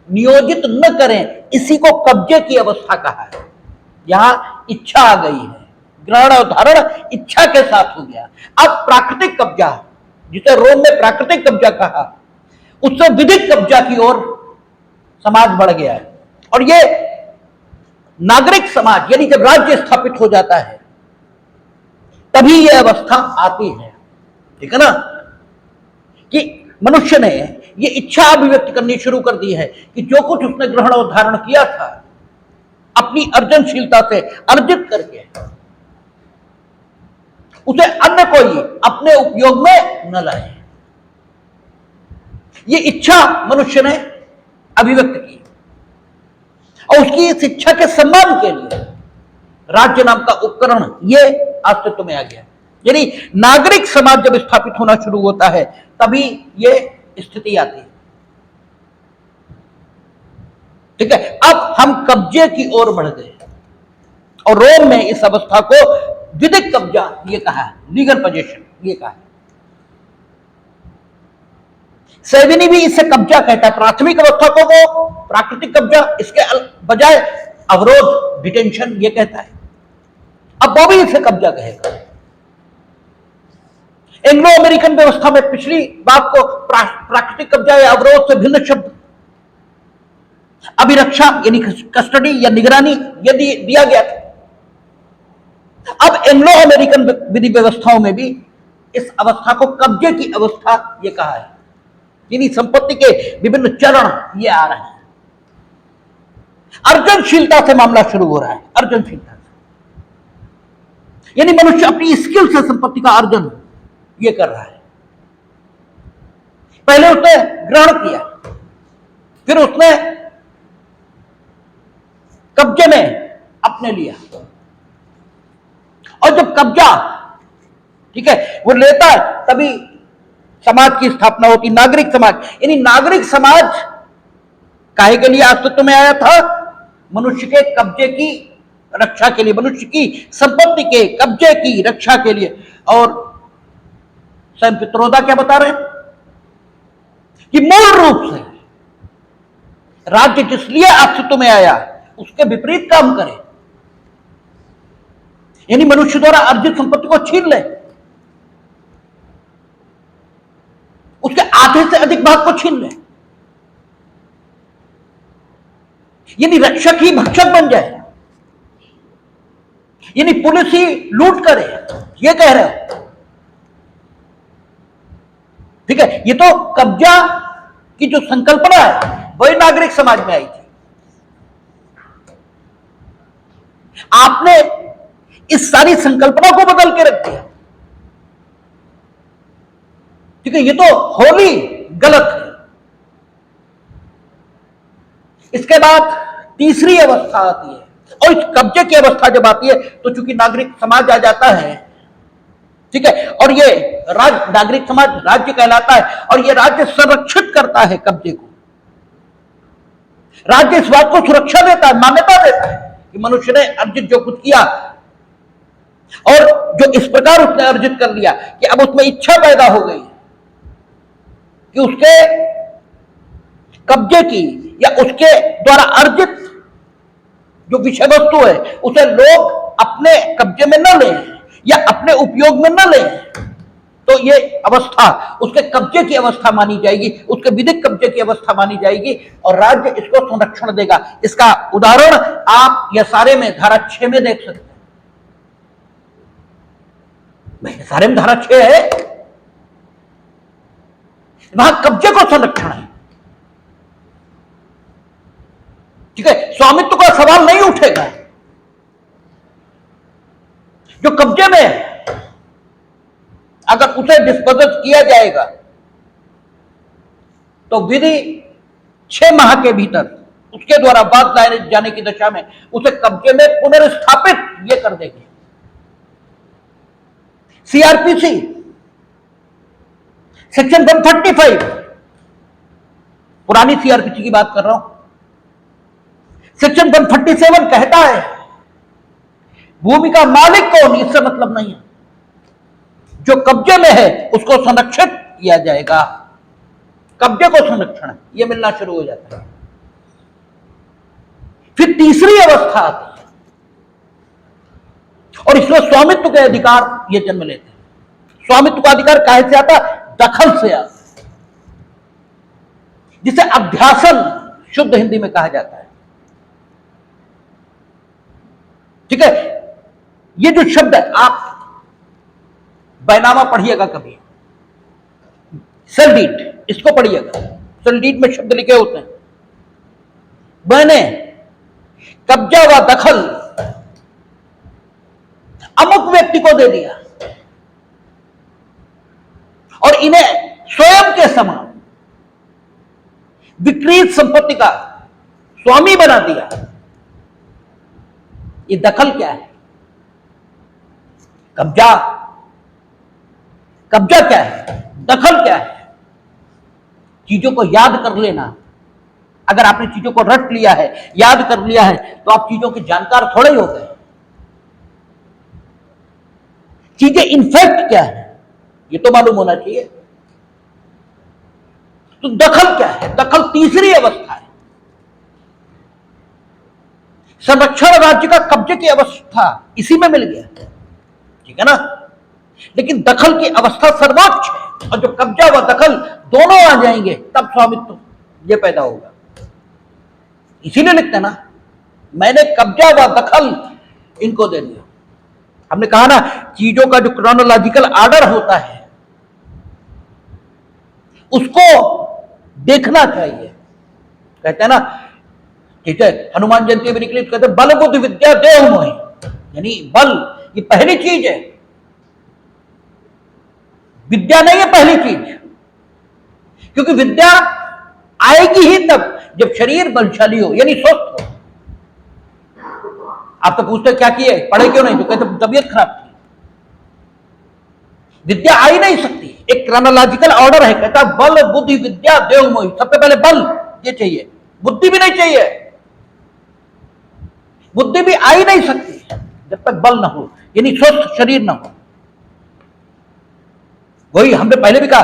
नियोजित न करें। इसी को कब्जे की अवस्था कहा है। यहां इच्छा आ गई है, ग्रहण और धारण इच्छा के साथ हो गया। अब प्राकृतिक कब्जा, जिसे रोम में प्राकृतिक कब्जा कहा, उससे विधिक कब्जा की ओर समाज बढ़ गया है। और ये नागरिक समाज, यानी जब राज्य स्थापित हो जाता है तभी यह अवस्था आती है, ठीक है ना, कि मनुष्य ने ये इच्छा अभिव्यक्त करनी शुरू कर दी है कि जो कुछ उसने ग्रहण और धारण किया था अपनी अर्जनशीलता से अर्जित करके, उसे अन्य कोई अपने उपयोग में न लाए। ये इच्छा मनुष्य ने अभिव्यक्त की, और उसकी इस इच्छा के सम्मान के लिए राज्य नाम का उपकरण ये अस्तित्व में आ गया। यानी नागरिक समाज जब स्थापित होना शुरू होता है तभी ये स्थिति आती है, ठीक है। अब हम कब्जे की ओर बढ़ गए, और रोम में इस अवस्था को विधिक कब्जा ये कहा है, लीगल पोजीशन ये कहा है। सेविनी भी इसे कब्जा कहता है। प्राथमिक अवस्था को वो प्राकृतिक कब्जा, इसके बजाय अवरोध, डिटेंशन ये कहता है। अब वो भी इसे कब्जा कहेगा। एंग्लो अमेरिकन व्यवस्था में पिछली बात को प्राकृतिक कब्जा या अवरोध से भिन्न शब्द अभिरक्षा यानी कस्टडी या निगरानी यदि दिया गया था। अब एंग्लो अमेरिकन विधि व्यवस्थाओं में भी इस अवस्था को कब्जे की अवस्था ये कहा है। यानी संपत्ति के विभिन्न चरण ये आ रहे हैं। अर्जनशीलता से मामला शुरू हो रहा है, अर्जनशीलता से, यानी मनुष्य अपनी स्किल से संपत्ति का अर्जन ये कर रहा है। पहले उसने ग्रहण किया, फिर उसने कब्जे में अपने लिया, और जब कब्जा, ठीक है, वो लेता है तभी समाज की स्थापना होती, नागरिक समाज। यानी नागरिक समाज काहे के लिए अस्तित्व में आया था? मनुष्य के कब्जे की रक्षा के लिए, मनुष्य की संपत्ति के कब्जे की रक्षा के लिए। और स्वयं पित्रोदा क्या बता रहे हैं कि मूल रूप से राज्य जिसलिए अस्तित्व में आया उसके विपरीत काम करे, यानी मनुष्य द्वारा अर्जित संपत्ति को छीन ले, उसके आधे से अधिक भाग को छीन ले, यानी रक्षक ही भक्षक बन जाए, यानी पुलिस ही लूट करे, ये कह रहे हो। ठीक है, ये तो कब्जा की जो संकल्पना है वही नागरिक समाज में आई थी। आपने इस सारी संकल्पना को बदल के रख दिया। ठीक है, ये तो होली गलत है। इसके बाद तीसरी अवस्था आती है, और इस कब्जे की अवस्था जब आती है तो चूंकि नागरिक समाज आ जाता है, ठीक है, और ये नागरिक समाज राज्य कहलाता है, और ये राज्य संरक्षित करता है कब्जे को। राज्य इस बात को सुरक्षा देता है, मान्यता देता है कि मनुष्य ने अर्जित जो कुछ किया और जो इस प्रकार उसने अर्जित कर लिया कि अब उसमें इच्छा पैदा हो गई कि उसके कब्जे की या उसके द्वारा अर्जित जो विषय वस्तु है उसे लोग अपने कब्जे में न लें या अपने उपयोग में न लें, तो ये अवस्था उसके कब्जे की अवस्था मानी जाएगी, उसके विधिक कब्जे की अवस्था मानी जाएगी, और राज्य इसको संरक्षण देगा। इसका उदाहरण आप यसारे में धारा 6 में देख सकते हैं। यसारे में धारा 6 है, वहां कब्जे को संरक्षण है। ठीक है, स्वामित्व का सवाल नहीं उठेगा। जो कब्जे में है अगर उसे डिस्पोज किया जाएगा तो विधि 6 माह के भीतर उसके द्वारा बात लाए जाने की दशा में उसे कब्जे में पुनर्स्थापित ये कर देगी। सीआरपीसी सेक्शन 135, पुरानी सीआरपीसी की बात कर रहा हूं, सेक्शन 137 कहता है भूमि का मालिक कौन, इससे मतलब नहीं है, जो कब्जे में है उसको संरक्षित किया जाएगा। कब्जे को संरक्षण यह मिलना शुरू हो जाता है। फिर तीसरी अवस्था आती है, और इसमें स्वामित्व के अधिकार ये जन्म लेते हैं। स्वामित्व का अधिकार काहे से आता है? दखल से आता है, जिसे अध्यासन शुद्ध हिंदी में कहा जाता है। ठीक है, ये जो शब्द है आप बैनामा पढ़िएगा कभी, सेल डीड, इसको पढ़िएगा। सेल डीड में शब्द लिखे होते हैं, मैंने कब्जा व दखल अमुक व्यक्ति को दे दिया और इन्हें स्वयं के समान विकृत संपत्ति का स्वामी बना दिया। ये दखल क्या है? कब्जा क्या है? दखल क्या है? चीजों को याद कर लेना। अगर आपने चीजों को रट लिया है, याद कर लिया है, तो आप चीजों के जानकार थोड़े ही हो गए। चीजें इनफैक्ट क्या है ये तो मालूम होना चाहिए। तो दखल क्या है? दखल तीसरी अवस्था है। संरक्षण राज्य का कब्जे की अवस्था इसी में मिल गया, ठीक है ना। लेकिन दखल की अवस्था सर्वोच्च है, और जो कब्जा व दखल दोनों आ जाएंगे तब स्वामित्व ये पैदा होगा। इसीलिए लिखते हैं ना, मैंने कब्जा व दखल इनको दे दिया। हमने कहा ना, चीजों का जो क्रोनोलॉजिकल ऑर्डर होता है उसको देखना चाहिए। कहते हैं ना, ठीक है, हनुमान जयंती में निकली तो कहते हैं बल बुद्धि विद्या देव मोहि, यानी बल ये पहली चीज है, विद्या नहीं है पहली चीज। क्योंकि विद्या आएगी ही तब जब शरीर बलशाली हो, यानी स्वस्थ हो। आप तो पूछते क्या किए, पढ़े क्यों नहीं, तो कहते तबीयत खराब थी। विद्या आ ही नहीं सकती, एक क्रोनोलॉजिकल ऑर्डर है, कहता बल बुद्धि विद्या देव मोहि। सबसे पहले बल ये चाहिए, बुद्धि भी नहीं चाहिए। बुद्धि भी आ ही नहीं सकती जब तक बल ना हो, यानी स्वस्थ शरीर ना हो। वही हमने पहले भी कहा,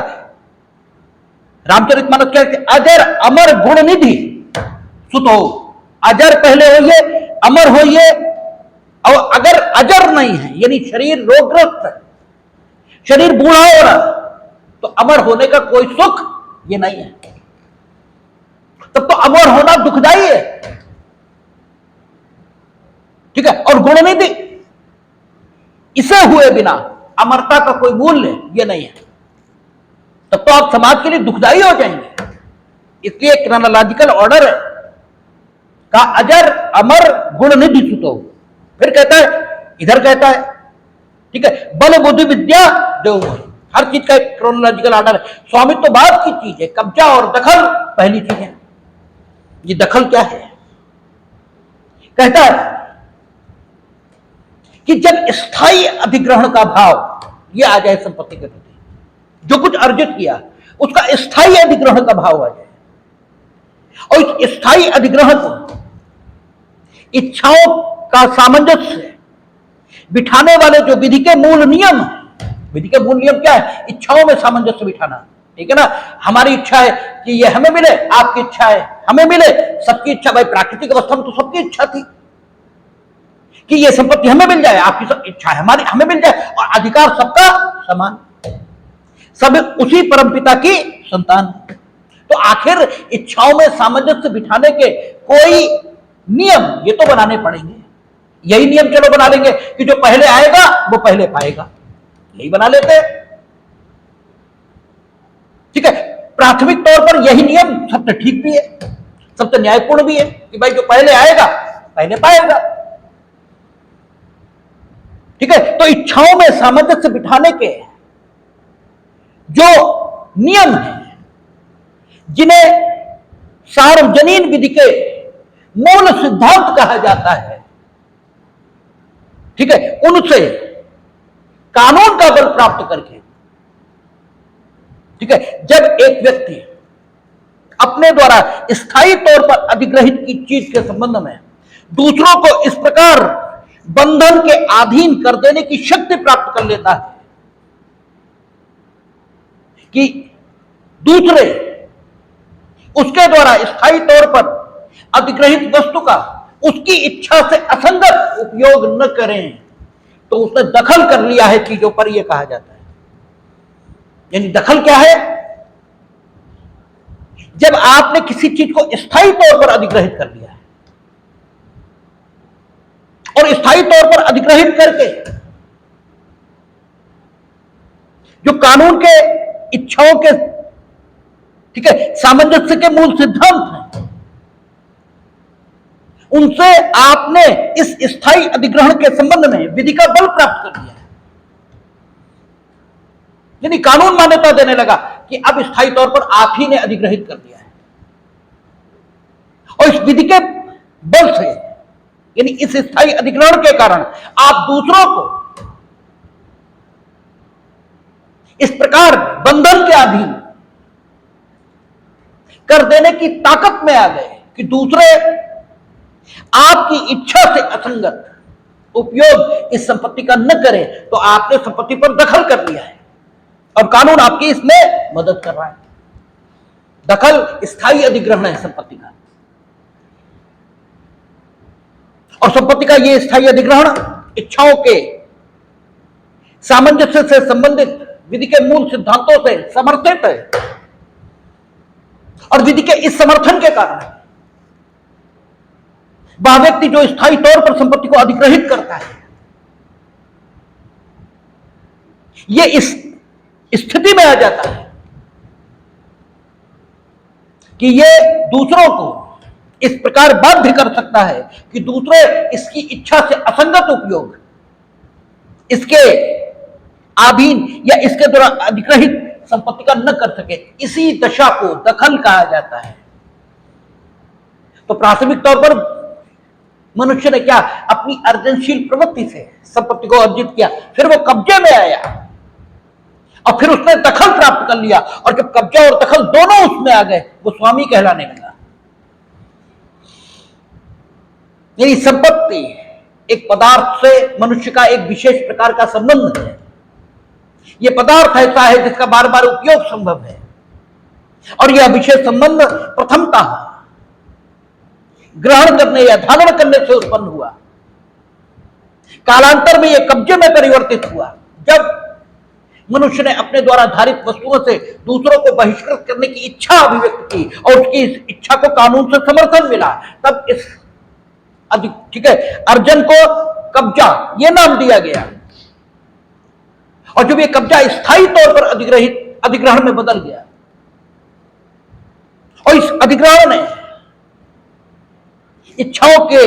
रामचरितमानस कहते अजर अमर गुण निधि सुतो, अजर पहले होइए, अमर होइए। और अगर अजर नहीं है यानी शरीर रोगग्रस्त है, शरीर बूढ़ा हो रहा, तो अमर होने का कोई सुख ये नहीं है। तब तो अमर होना दुखदाई है, ठीक है। और गुणनिधि, इसे हुए बिना अमरता का कोई मूल्य ये नहीं है, तब तो आप समाज के लिए दुखदाई हो जाएंगे। इसलिए क्रोनोलॉजिकल ऑर्डर है का अजर अमर गुणनिधि सुतो। फिर कहता है, इधर कहता है, ठीक है, बल बुद्धि विद्या देवमोहि। हर चीज का एक क्रोनोलॉजिकल ऑर्डर है। स्वामित्व तो बाद की चीज है, कब्जा और दखल पहली चीज है। ये दखल क्या है? कहता है कि जब स्थायी अधिग्रहण का भाव ये आ जाए संपत्ति के प्रति, जो कुछ अर्जित किया उसका स्थायी अधिग्रहण का भाव आ जाए, और इस स्थायी अधिग्रहण को इच्छाओं का सामंजस्य बिठाने वाले जो विधि के मूल नियम है, विधि के मूल नियम क्या है? इच्छाओं में सामंजस्य बिठाना, ठीक है ना। हमारी इच्छा है कि ये हमें मिले, आपकी इच्छा है हमें मिले, सबकी इच्छा, भाई प्राकृतिक अवस्था में तो सबकी इच्छा थी कि ये संपत्ति हमें मिल जाए, आपकी सब इच्छा है हमारी हमें मिल जाए, और अधिकार सबका समान, सब उसी परमपिता की संतान। तो आखिर इच्छाओं में सामंजस्य बिठाने के कोई नियम ये तो बनाने पड़ेंगे। यही नियम चलो बना लेंगे कि जो पहले आएगा वो पहले पाएगा, यही बना लेते हैं, ठीक है। प्राथमिक तौर पर यही नियम सबसे ठीक भी है, सबसे न्यायपूर्ण भी है कि भाई जो पहले आएगा पहले पाएगा, ठीक है। तो इच्छाओं में सामंजस्य बिठाने के जो नियम हैं, जिन्हें सार्वजनीन विधि के मूल सिद्धांत कहा जाता है, ठीक है, उनसे कानून का बल प्राप्त करके, ठीक है, जब एक व्यक्ति अपने द्वारा स्थायी तौर पर अधिग्रहित की चीज के संबंध में दूसरों को इस प्रकार बंधन के अधीन कर देने की शक्ति प्राप्त कर लेता है कि दूसरे उसके द्वारा स्थायी तौर पर अधिग्रहित वस्तु का उसकी इच्छा से असंगत उपयोग न करें, तो उसने दखल कर लिया है चीजों पर, यह कहा जाता है। यानी दखल क्या है? जब आपने किसी चीज को स्थायी तौर पर अधिग्रहित कर लिया है, और स्थायी तौर पर अधिग्रहित करके जो कानून के इच्छाओं के, ठीक है, सामंजस्य के मूल सिद्धांत हैं, उनसे आपने इस स्थायी अधिग्रहण के संबंध में विधि का बल प्राप्त कर लिया है। यानी कानून मान्यता देने लगा कि अब स्थायी तौर पर आप ही ने अधिग्रहित कर दिया है, और इस विधि के बल से, यानी इस स्थायी अधिग्रहण के कारण आप दूसरों को इस प्रकार बंधन के अधीन कर देने की ताकत में आ गए कि दूसरे आपकी इच्छा से असंगत उपयोग इस संपत्ति का न करें, तो आपने संपत्ति पर दखल कर लिया है और कानून आपकी इसमें मदद कर रहा है। दखल स्थायी अधिग्रहण है संपत्ति का, और संपत्ति का यह स्थायी अधिग्रहण इच्छाओं के सामंजस्य से संबंधित विधि के मूल सिद्धांतों से समर्थित है, और विधि के इस समर्थन के कारण वह व्यक्ति जो स्थायी तौर पर संपत्ति को अधिग्रहित करता है, यह इस स्थिति में आ जाता है कि यह दूसरों को इस प्रकार बाध्य कर सकता है कि दूसरे इसकी इच्छा से असंगत उपयोग इसके अधीन या इसके द्वारा अधिग्रहित संपत्ति का न कर सके। इसी दशा को दखल कहा जाता है। तो प्राथमिक तौर पर मनुष्य ने क्या, अपनी अर्जनशील प्रवृत्ति से संपत्ति को अर्जित किया, फिर वो कब्जे में आया और फिर उसने दखल प्राप्त कर लिया, और जब कब्जा और दखल दोनों उसमें आ गए, वो स्वामी कहलाने लगा। यही संपत्ति एक पदार्थ से मनुष्य का एक विशेष प्रकार का संबंध है। यह पदार्थ ऐसा है जिसका बार बार उपयोग संभव है, और यह विशेष संबंध प्रथमतः ग्रहण करने या धारण करने से उत्पन्न हुआ। कालांतर में यह कब्जे में परिवर्तित हुआ जब मनुष्य ने अपने द्वारा धारित वस्तुओं से दूसरों को बहिष्कृत करने की इच्छा अभिव्यक्त की और उसकी इस इच्छा को कानून से समर्थन मिला, तब इस ठीक है अर्जन को कब्जा यह नाम दिया गया। और जब यह कब्जा स्थायी तौर पर अधिग्रहण में बदल गया और इस अधिग्रहण ने इच्छाओं के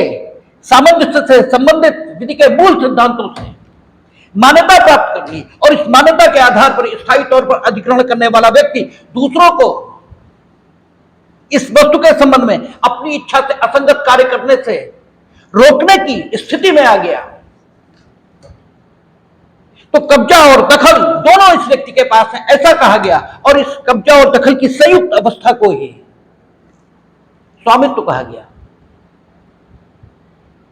सामंजस्य से संबंधित विधि के मूल सिद्धांतों से मान्यता प्राप्त कर ली और इस मान्यता के आधार पर स्थायी तौर पर अधिग्रहण करने वाला व्यक्ति दूसरों को इस वस्तु के संबंध में अपनी इच्छा से असंगत कार्य करने से रोकने की स्थिति में आ गया। तो कब्जा और दखल दोनों इस व्यक्ति के पास है, ऐसा कहा गया। और इस कब्जा और दखल की संयुक्त अवस्था को ही स्वामित्व कहा गया।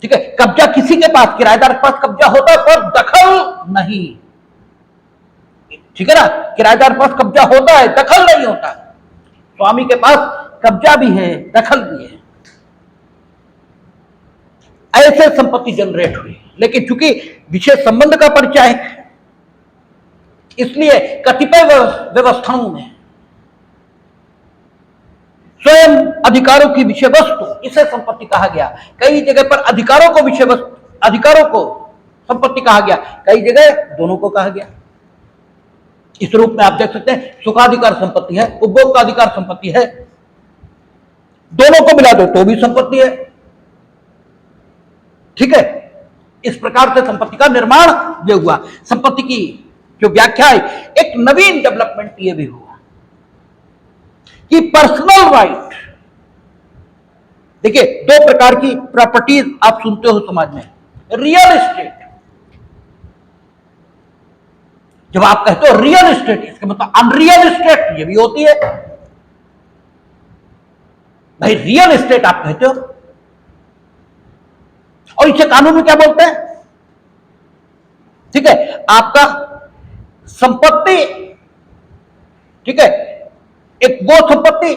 ठीक है, कब्जा किसी के पास, किराएदार के पास कब्जा होता है पर दखल नहीं। ठीक है ना, किराएदार के पास कब्जा होता है, दखल नहीं होता। स्वामी के पास कब्जा भी है, दखल भी है। ऐसे संपत्ति जनरेट हुई। लेकिन चूंकि विशेष संबंध का परिचय है, इसलिए कतिपय व्यवस्थाओं में स्वयं अधिकारों की विषय वस्तु, इसे संपत्ति कहा गया। कई जगह पर अधिकारों को संपत्ति कहा गया, कई जगह दोनों को कहा गया। इस रूप में आप देख सकते हैं, सुखाधिकार संपत्ति है, उपभोग का अधिकार संपत्ति है, दोनों को मिला दो तो भी संपत्ति है। ठीक है, इस प्रकार से संपत्ति का निर्माण यह हुआ। संपत्ति की जो व्याख्या है, एक नवीन डेवलपमेंट ये भी हुआ कि पर्सनल राइट। देखिए, दो प्रकार की प्रॉपर्टीज आप सुनते हो समाज में। रियल एस्टेट, जब आप कहते हो रियल एस्टेट, इसका मतलब अनरियल एस्टेट ये भी होती है। भाई रियल एस्टेट आप कहते हो, और इसे कानून में क्या बोलते हैं? ठीक है, आपका संपत्ति, ठीक है, एक वो संपत्ति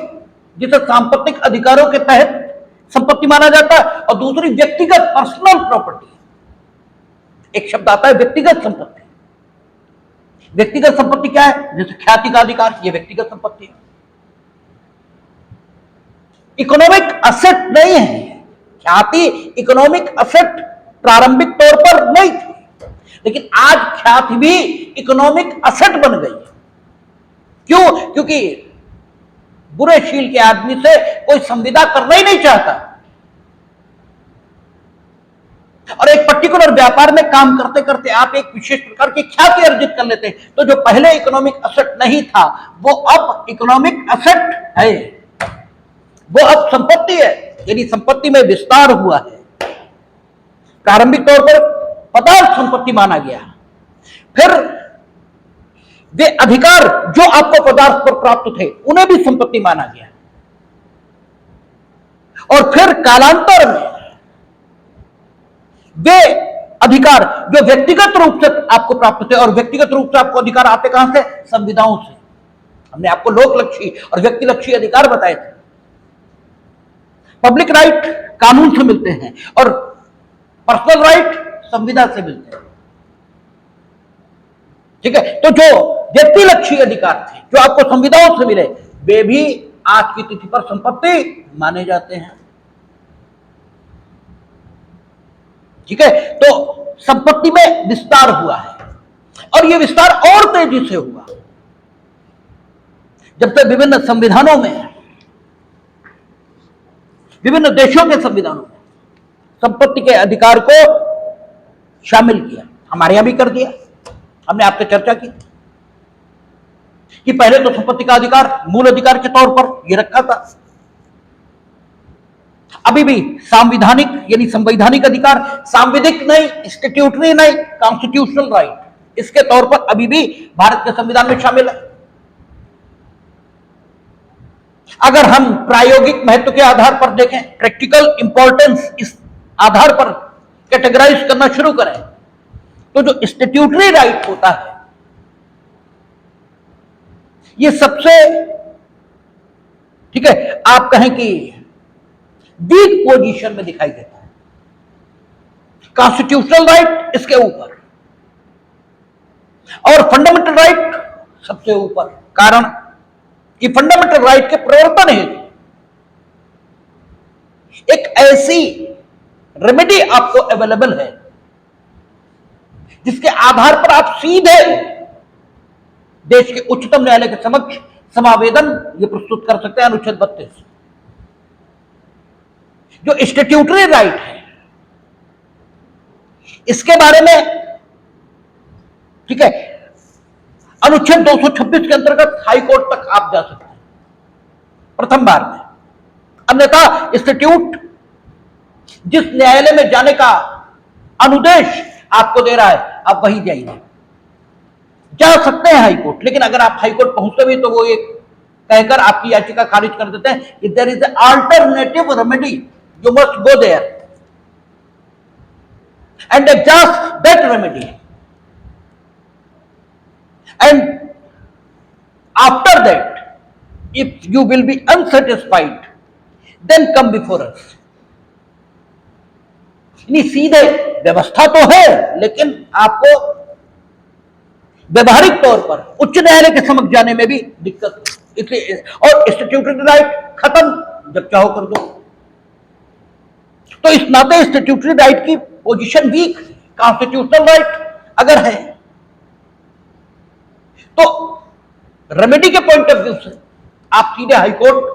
जिसे सांपत्तिक अधिकारों के तहत संपत्ति माना जाता है, और दूसरी व्यक्तिगत पर्सनल प्रॉपर्टी। एक शब्द आता है व्यक्तिगत संपत्ति। व्यक्तिगत संपत्ति क्या है? जैसे ख्याति का अधिकार, यह व्यक्तिगत संपत्ति है। इकोनॉमिक असेट नहीं है। ख्याति इकोनॉमिक असेट प्रारंभिक तौर पर नहीं थी, लेकिन आज ख्याति भी इकोनॉमिक असेट बन गई है। क्यों? क्योंकि बुरे शील के आदमी से कोई संविदा करना ही नहीं चाहता, और एक पर्टिकुलर व्यापार में काम करते करते आप एक विशेष प्रकार की ख्याति अर्जित कर लेते हैं। तो जो पहले इकोनॉमिक असेट नहीं था, वो अब इकोनॉमिक असेट है, वो अब संपत्ति है। यानी संपत्ति में विस्तार हुआ है। प्रारंभिक तौर पर पदार्थ संपत्ति माना गया, फिर वे अधिकार जो आपको पदार्थ पर प्राप्त थे उन्हें भी संपत्ति माना गया, और फिर कालांतर में वे अधिकार जो व्यक्तिगत रूप से आपको प्राप्त थे, और व्यक्तिगत रूप से आपको अधिकार आते कहां से? संविधाओं से। हमने आपको लोकलक्षी और व्यक्तिलक्षी अधिकार बताए थे। पब्लिक राइट कानून से मिलते हैं और पर्सनल राइट संविदा से मिलते हैं। ठीक है, तो जो व्यक्तिलक्षी अधिकार थे जो आपको संविधाओं से मिले, वे भी आज की तिथि पर संपत्ति माने जाते हैं। ठीक है, तो संपत्ति में विस्तार हुआ है, और यह विस्तार और तेजी से हुआ जब से विभिन्न संविधानों में, विभिन्न देशों के संविधानों में संपत्ति के अधिकार को शामिल किया। हमारे यहां भी कर दिया। हमने आपसे चर्चा की कि पहले तो संपत्ति का अधिकार मूल अधिकार के तौर पर यह रखा था। अभी भी संवैधानिक यानी संवैधानिक अधिकार, सांविधिक नहीं, स्टैट्यूटरी नहीं, कॉन्स्टिट्यूशनल राइट, इसके तौर पर अभी भी भारत के संविधान में शामिल है। अगर हम प्रायोगिक महत्व के आधार पर देखें, प्रैक्टिकल इंपॉर्टेंस इस आधार पर कैटेगराइज करना शुरू करें, तो जो स्टैट्यूटरी राइट होता है, ये सबसे, ठीक है, आप कहें कि वीक पोजीशन में दिखाई देता है। कॉन्स्टिट्यूशनल राइट इसके ऊपर और फंडामेंटल राइट सबसे ऊपर। कारण कि फंडामेंटल राइट के प्रवर्तन हेतु एक ऐसी रेमेडी आपको अवेलेबल है जिसके आधार पर आप सीधे देश के उच्चतम न्यायालय के समक्ष समावेदन ये प्रस्तुत कर सकते हैं। अनुच्छेद 32 जो स्टैट्यूटरी राइट है इसके बारे में, ठीक है, अनुच्छेद 226 के अंतर्गत हाई कोर्ट तक आप जा सकते हैं प्रथम बार में। अन्यथा इंस्टीट्यूट जिस न्यायालय में जाने का अनुदेश आपको दे रहा है आप वहीं जाइए, जा सकते हैं हाई कोर्ट। लेकिन अगर आप हाई कोर्ट पहुंचते भी तो वो एक कहकर आपकी याचिका खारिज कर देते हैं कि there is alternative remedy, you must go there and exhaust that remedy and after that if you will be unsatisfied then come before us. सीधे व्यवस्था तो है लेकिन आपको व्यवहारिक तौर पर उच्च न्यायालय के समक्ष जाने में भी दिक्कत, इसलिए और स्टैट्यूटरी राइट खत्म जब चाहो कर दो। तो इस नाते स्टैट्यूटरी राइट की पोजीशन वीक, कॉन्स्टिट्यूशनल राइट अगर है तो रेमेडी के पॉइंट ऑफ व्यू से आप सीधे high court,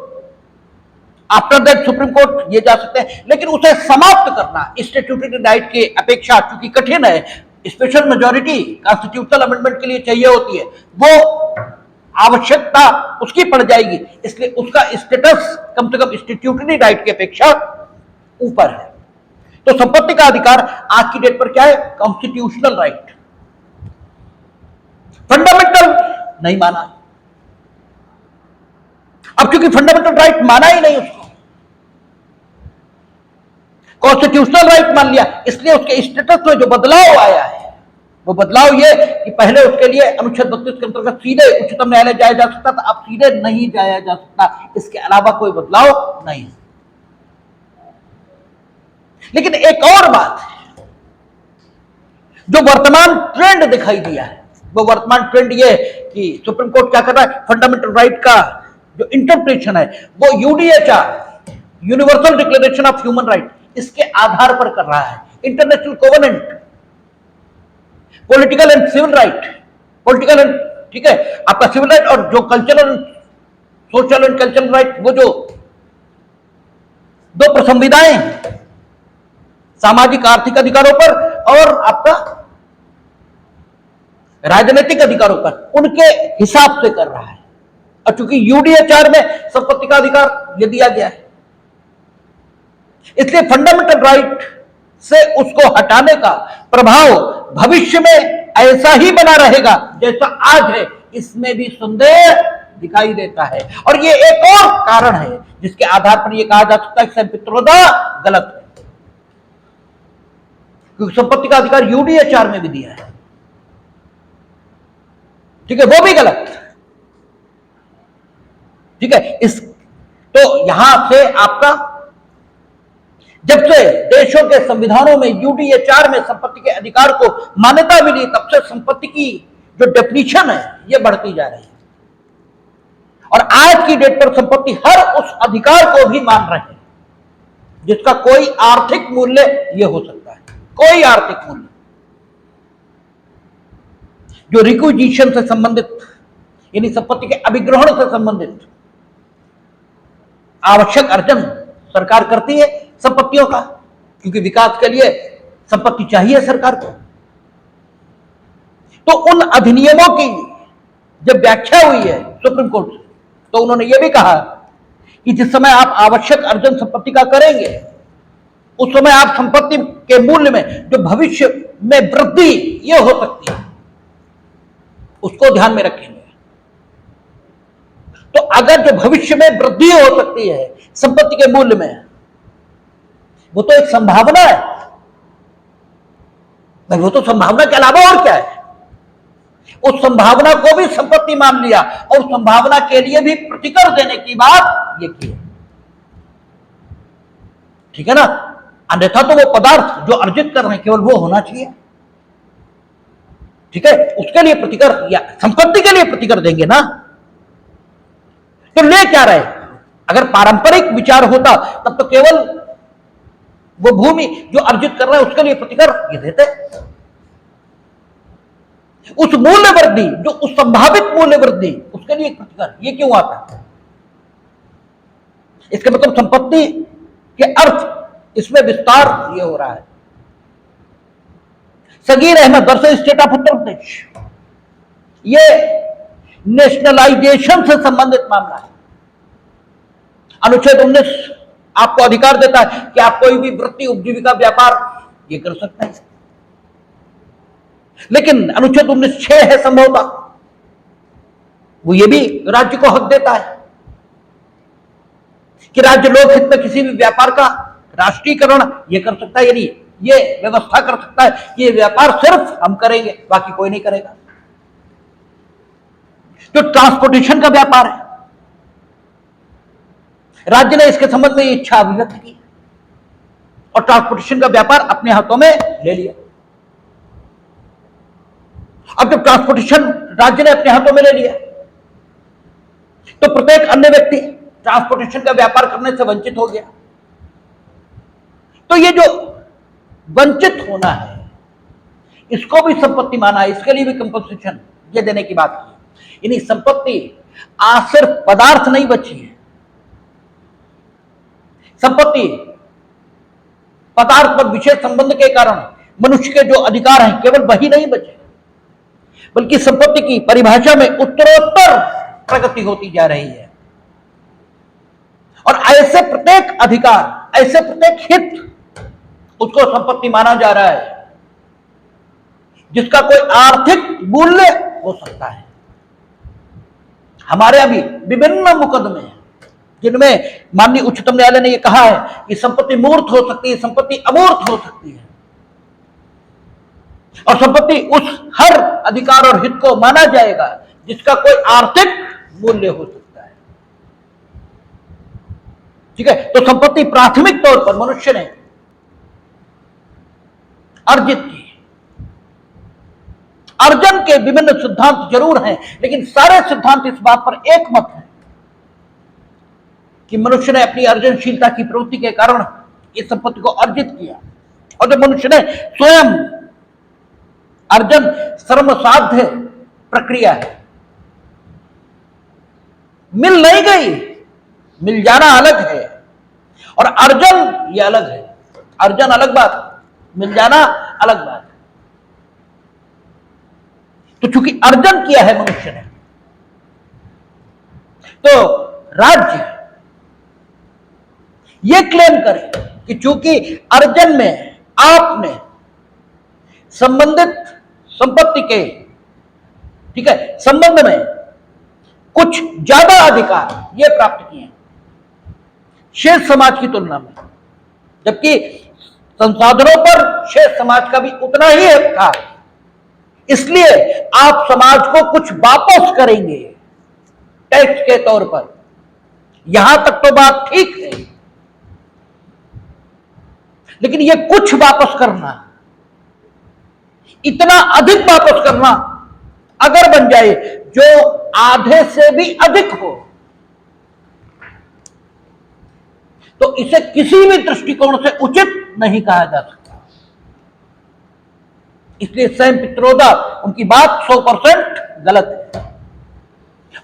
after that supreme court ये जा सकते हैं। लेकिन उसे समाप्त करना स्टैट्यूटरी राइट की अपेक्षा चूंकि कठिन है, स्पेशल मेजॉरिटी कॉन्स्टिट्यूशनल अमेंडमेंट के लिए चाहिए होती है, वो आवश्यकता उसकी पड़ जाएगी, इसलिए उसका स्टेटस कम से कम स्टैट्यूटरी राइट की अपेक्षा ऊपर है। तो संपत्ति का अधिकार आज की डेट पर क्या है? कॉन्स्टिट्यूशनल राइट, फंडामेंटल नहीं माना। अब क्योंकि फंडामेंटल राइट माना ही नहीं, उसको कॉन्स्टिट्यूशनल राइट मान लिया, इसलिए उसके स्टेटस में जो बदलाव आया है वो बदलाव ये कि पहले उसके लिए अनुच्छेद 32 के अंतर्गत सीधे उच्चतम न्यायालय जाया जा सकता था, अब सीधे नहीं जाया जा सकता। इसके अलावा कोई बदलाव नहीं। लेकिन एक और बात है, जो वर्तमान ट्रेंड दिखाई दिया है, वो वर्तमान ट्रेंड ये कि सुप्रीम कोर्ट क्या कर रहा है, फंडामेंटल राइट का जो इंटरप्रिटेशन है वो UDHR, universal declaration of human right, इसके आधार पर कर रहा है। International covenant, political and civil right, political and, ठीक है, आपका सिविल राइट और जो cultural, social and cultural right, वो जो दो प्रसंविधाएं सामाजिक आर्थिक अधिकारों पर और आपका राजनीतिक अधिकारों पर, उनके हिसाब से कर रहा है। और चूंकि यूडीएचआर में संपत्ति का अधिकार ये दिया गया है, इसलिए फंडामेंटल राइट से उसको हटाने का प्रभाव भविष्य में ऐसा ही बना रहेगा जैसा आज है, इसमें भी संदेह दिखाई देता है। और ये एक और कारण है जिसके आधार पर यह कहा जा सकता है कि पित्रोदा गलत है, क्योंकि संपत्ति का अधिकार यूडीएचआर में भी दिया है, ठीक है, वो भी गलत, ठीक है। इस तो यहां से आपका जब से देशों के संविधानों में यूडीएचआर में संपत्ति के अधिकार को मान्यता मिली, तब से संपत्ति की जो डेफिनेशन है ये बढ़ती जा रही है। और आज की डेट पर संपत्ति हर उस अधिकार को भी मान रहे हैं जिसका कोई आर्थिक मूल्य ये हो सकता है, कोई आर्थिक मूल्य, जो रिक्विजिशन से संबंधित यानी संपत्ति के अभिग्रहण से संबंधित आवश्यक अर्जन सरकार करती है संपत्तियों का, क्योंकि विकास के लिए संपत्ति चाहिए सरकार को। तो उन अधिनियमों की जब व्याख्या हुई है सुप्रीम कोर्ट से, तो उन्होंने यह भी कहा कि जिस समय आप आवश्यक अर्जन संपत्ति का करेंगे उस समय आप संपत्ति के मूल्य में जो भविष्य में वृद्धि ये हो सकती है उसको ध्यान में रखेंगे। तो अगर जो भविष्य में वृद्धि हो सकती है संपत्ति के मूल्य में, वो तो एक संभावना है भाई, वो तो संभावना के अलावा और क्या है। उस संभावना को भी संपत्ति मान लिया और संभावना के लिए भी प्रतिकर देने की बात ये की है। ठीक है ना। अन्यथा तो वो पदार्थ जो अर्जित कर रहे हैं केवल वो होना चाहिए, ठीक है। उसके लिए प्रतिकर या संपत्ति के लिए प्रतिकर देंगे ना, तो ले क्या रहे। अगर पारंपरिक विचार होता तब तो केवल वो भूमि जो अर्जित कर रहा है उसके लिए प्रतिकर ये देते। उस मूल्य वृद्धि जो उस संभावित मूल्य वृद्धि उसके लिए प्रतिकर ये क्यों आता है। इसके मतलब संपत्ति के अर्थ इसमें विस्तार ये हो रहा है। Sagir Ahmad versus state of Uttar Pradesh, ये नेशनलाइजेशन से संबंधित मामला है। अनुच्छेद 19 आपको अधिकार देता है कि आप कोई भी वृत्ति उपजीविका व्यापार ये कर सकते हैं, लेकिन अनुच्छेद 19(6) है संभवतः, वो ये भी राज्य को हक देता है कि राज्य लोकहित में किसी भी व्यापार का राष्ट्रीयकरण ये कर सकता है, यानी ये व्यवस्था कर सकता है कि ये व्यापार सिर्फ हम करेंगे, बाकी कोई नहीं करेगा। जो ट्रांसपोर्टेशन का व्यापार है, राज्य ने इसके संबंध में इच्छा अभिव्यक्त की और ट्रांसपोर्टेशन का व्यापार अपने हाथों में ले लिया। अब जब ट्रांसपोर्टेशन राज्य ने अपने हाथों में ले लिया तो प्रत्येक अन्य व्यक्ति ट्रांसपोर्टेशन का व्यापार करने से वंचित हो गया। तो ये जो वंचित होना है इसको भी संपत्ति माना है, इसके लिए भी कंपनसेशन ये देने की बात की। यानी संपत्ति आज सिर्फ पदार्थ नहीं बची है, संपत्ति पदार्थ पर विशेष संबंध के कारण मनुष्य के जो अधिकार हैं केवल वही नहीं बचे, बल्कि संपत्ति की परिभाषा में उत्तरोत्तर प्रगति होती जा रही है। और ऐसे प्रत्येक अधिकार, ऐसे प्रत्येक हित उसको संपत्ति माना जा रहा है जिसका कोई आर्थिक मूल्य हो सकता है। हमारे यहां भी विभिन्न मुकदमे हैं जिनमें माननीय उच्चतम न्यायालय ने यह कहा है कि संपत्ति मूर्त हो सकती है, संपत्ति अमूर्त हो सकती है, और संपत्ति उस हर अधिकार और हित को माना जाएगा जिसका कोई आर्थिक मूल्य हो सकता है, ठीक है। तो संपत्ति प्राथमिक तौर पर मनुष्य ने अर्जित की। अर्जन के विभिन्न सिद्धांत जरूर हैं, लेकिन सारे सिद्धांत इस बात पर एक मत है कि मनुष्य ने अपनी अर्जनशीलता की प्रवृत्ति के कारण इस संपत्ति को अर्जित किया। और जब मनुष्य ने स्वयं, अर्जन श्रमसाध्य प्रक्रिया है, मिल नहीं गई, मिल जाना अलग है और अर्जन ये अलग है। अर्जन अलग बात, मिल जाना अलग बात। तो चूंकि अर्जन किया है मनुष्य ने, तो राज्य ये क्लेम करे कि चूंकि अर्जन में आपने संबंधित संपत्ति के, ठीक है, संबंध में कुछ ज्यादा अधिकार ये प्राप्त किए शेष समाज की तुलना में, जबकि संसाधनों पर शेष समाज का भी उतना ही हक था, इसलिए आप समाज को कुछ वापस करेंगे टैक्स के तौर पर। यहां तक तो बात ठीक है, लेकिन ये कुछ वापस करना, इतना अधिक वापस करना अगर बन जाए जो आधे से भी अधिक हो, तो इसे किसी भी दृष्टिकोण से उचित नहीं कहा जा सकता। इसलिए सैम पित्रोदा, उनकी बात 100% गलत है,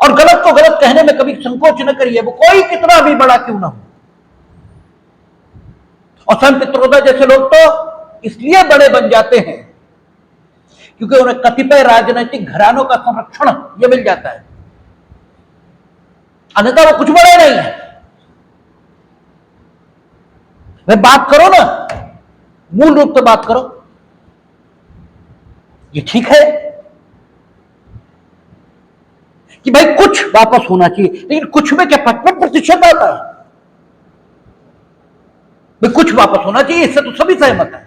और गलत को गलत कहने में कभी संकोच न करिए, वो कोई कितना भी बड़ा क्यों ना हो। और सैम पित्रोदा जैसे लोग तो इसलिए बड़े बन जाते हैं क्योंकि उन्हें कतिपय राजनीतिक घरानों का संरक्षण यह मिल जाता है, अन्यथा वो कुछ बड़े नहीं है। वे बात करो ना, मूल रूप से बात करो, ये ठीक है कि भाई कुछ वापस होना चाहिए, लेकिन कुछ में क्या 55% आता है? भाई कुछ वापस होना चाहिए, इससे तो सभी सहमत है,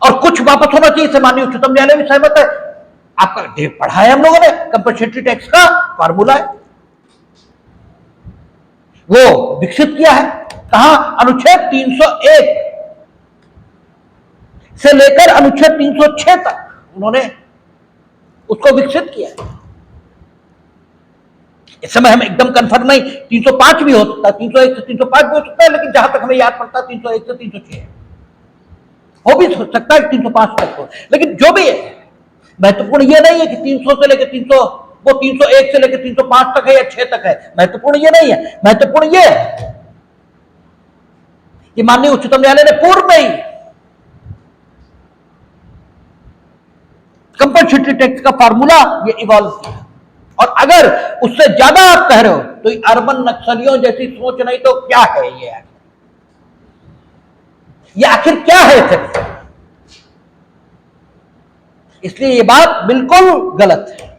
और कुछ वापस होना चाहिए इससे माननीय उच्चतम न्यायालय भी सहमत है। आपका पढ़ा है हम लोगों ने, कंपनसेटरी टैक्स का फार्मूला है। वो विकसित किया है। कहां? अनुच्छेद 301 से लेकर अनुच्छेद 306 तक उन्होंने उसको विकसित किया है। इस समय हम एकदम कंफर्म नहीं, 305 भी हो सकता है, 301 से 305 भी हो सकता है, लेकिन जहां तक हमें याद पड़ता है 301 से 306 हो भी सकता है 305 तक हो। लेकिन जो भी है, महत्वपूर्ण ये नहीं है कि 300 से लेकर 300 वो 301 से लेकर 305 तक है या 6 तक है। महत्वपूर्ण ये नहीं है, महत्वपूर्ण ये है कि माननीय उच्चतम न्यायालय ने पूर्व में ही कंपल्सरी टैक्स का फार्मूला ये इवॉल्व किया। और अगर उससे ज्यादा आप कह रहे हो तो अर्बन नक्सलियों जैसी सोच नहीं तो क्या है ये आखिर क्या है फिर? इसलिए ये बात बिल्कुल गलत है।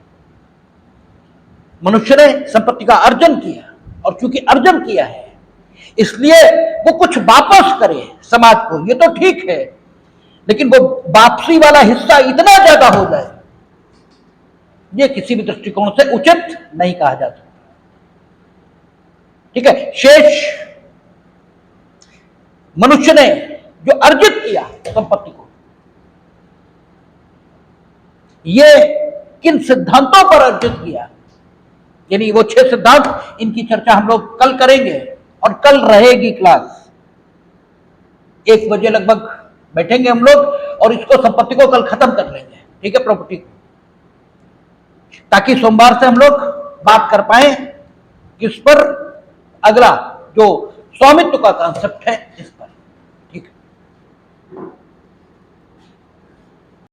मनुष्य ने संपत्ति का अर्जन किया, और क्योंकि अर्जन किया है इसलिए वो कुछ वापस करे समाज को, ये तो ठीक है, लेकिन वो वापसी वाला हिस्सा इतना ज्यादा हो जाए, ये किसी भी दृष्टिकोण से उचित नहीं कहा जा सकता। ठीक है, शेष मनुष्य ने जो अर्जित किया संपत्ति को, ये किन सिद्धांतों पर अर्जित किया, यानी वो 6 सिद्धांत, इनकी चर्चा हम लोग कल करेंगे। और कल रहेगी क्लास 1 बजे लगभग बैठेंगे हम लोग और इसको संपत्ति को कल खत्म कर लेंगे। ठीक है, प्रॉपर्टी को, ताकि सोमवार से हम लोग बात कर पाए किस पर, अगला जो स्वामित्व का कॉन्सेप्ट है इस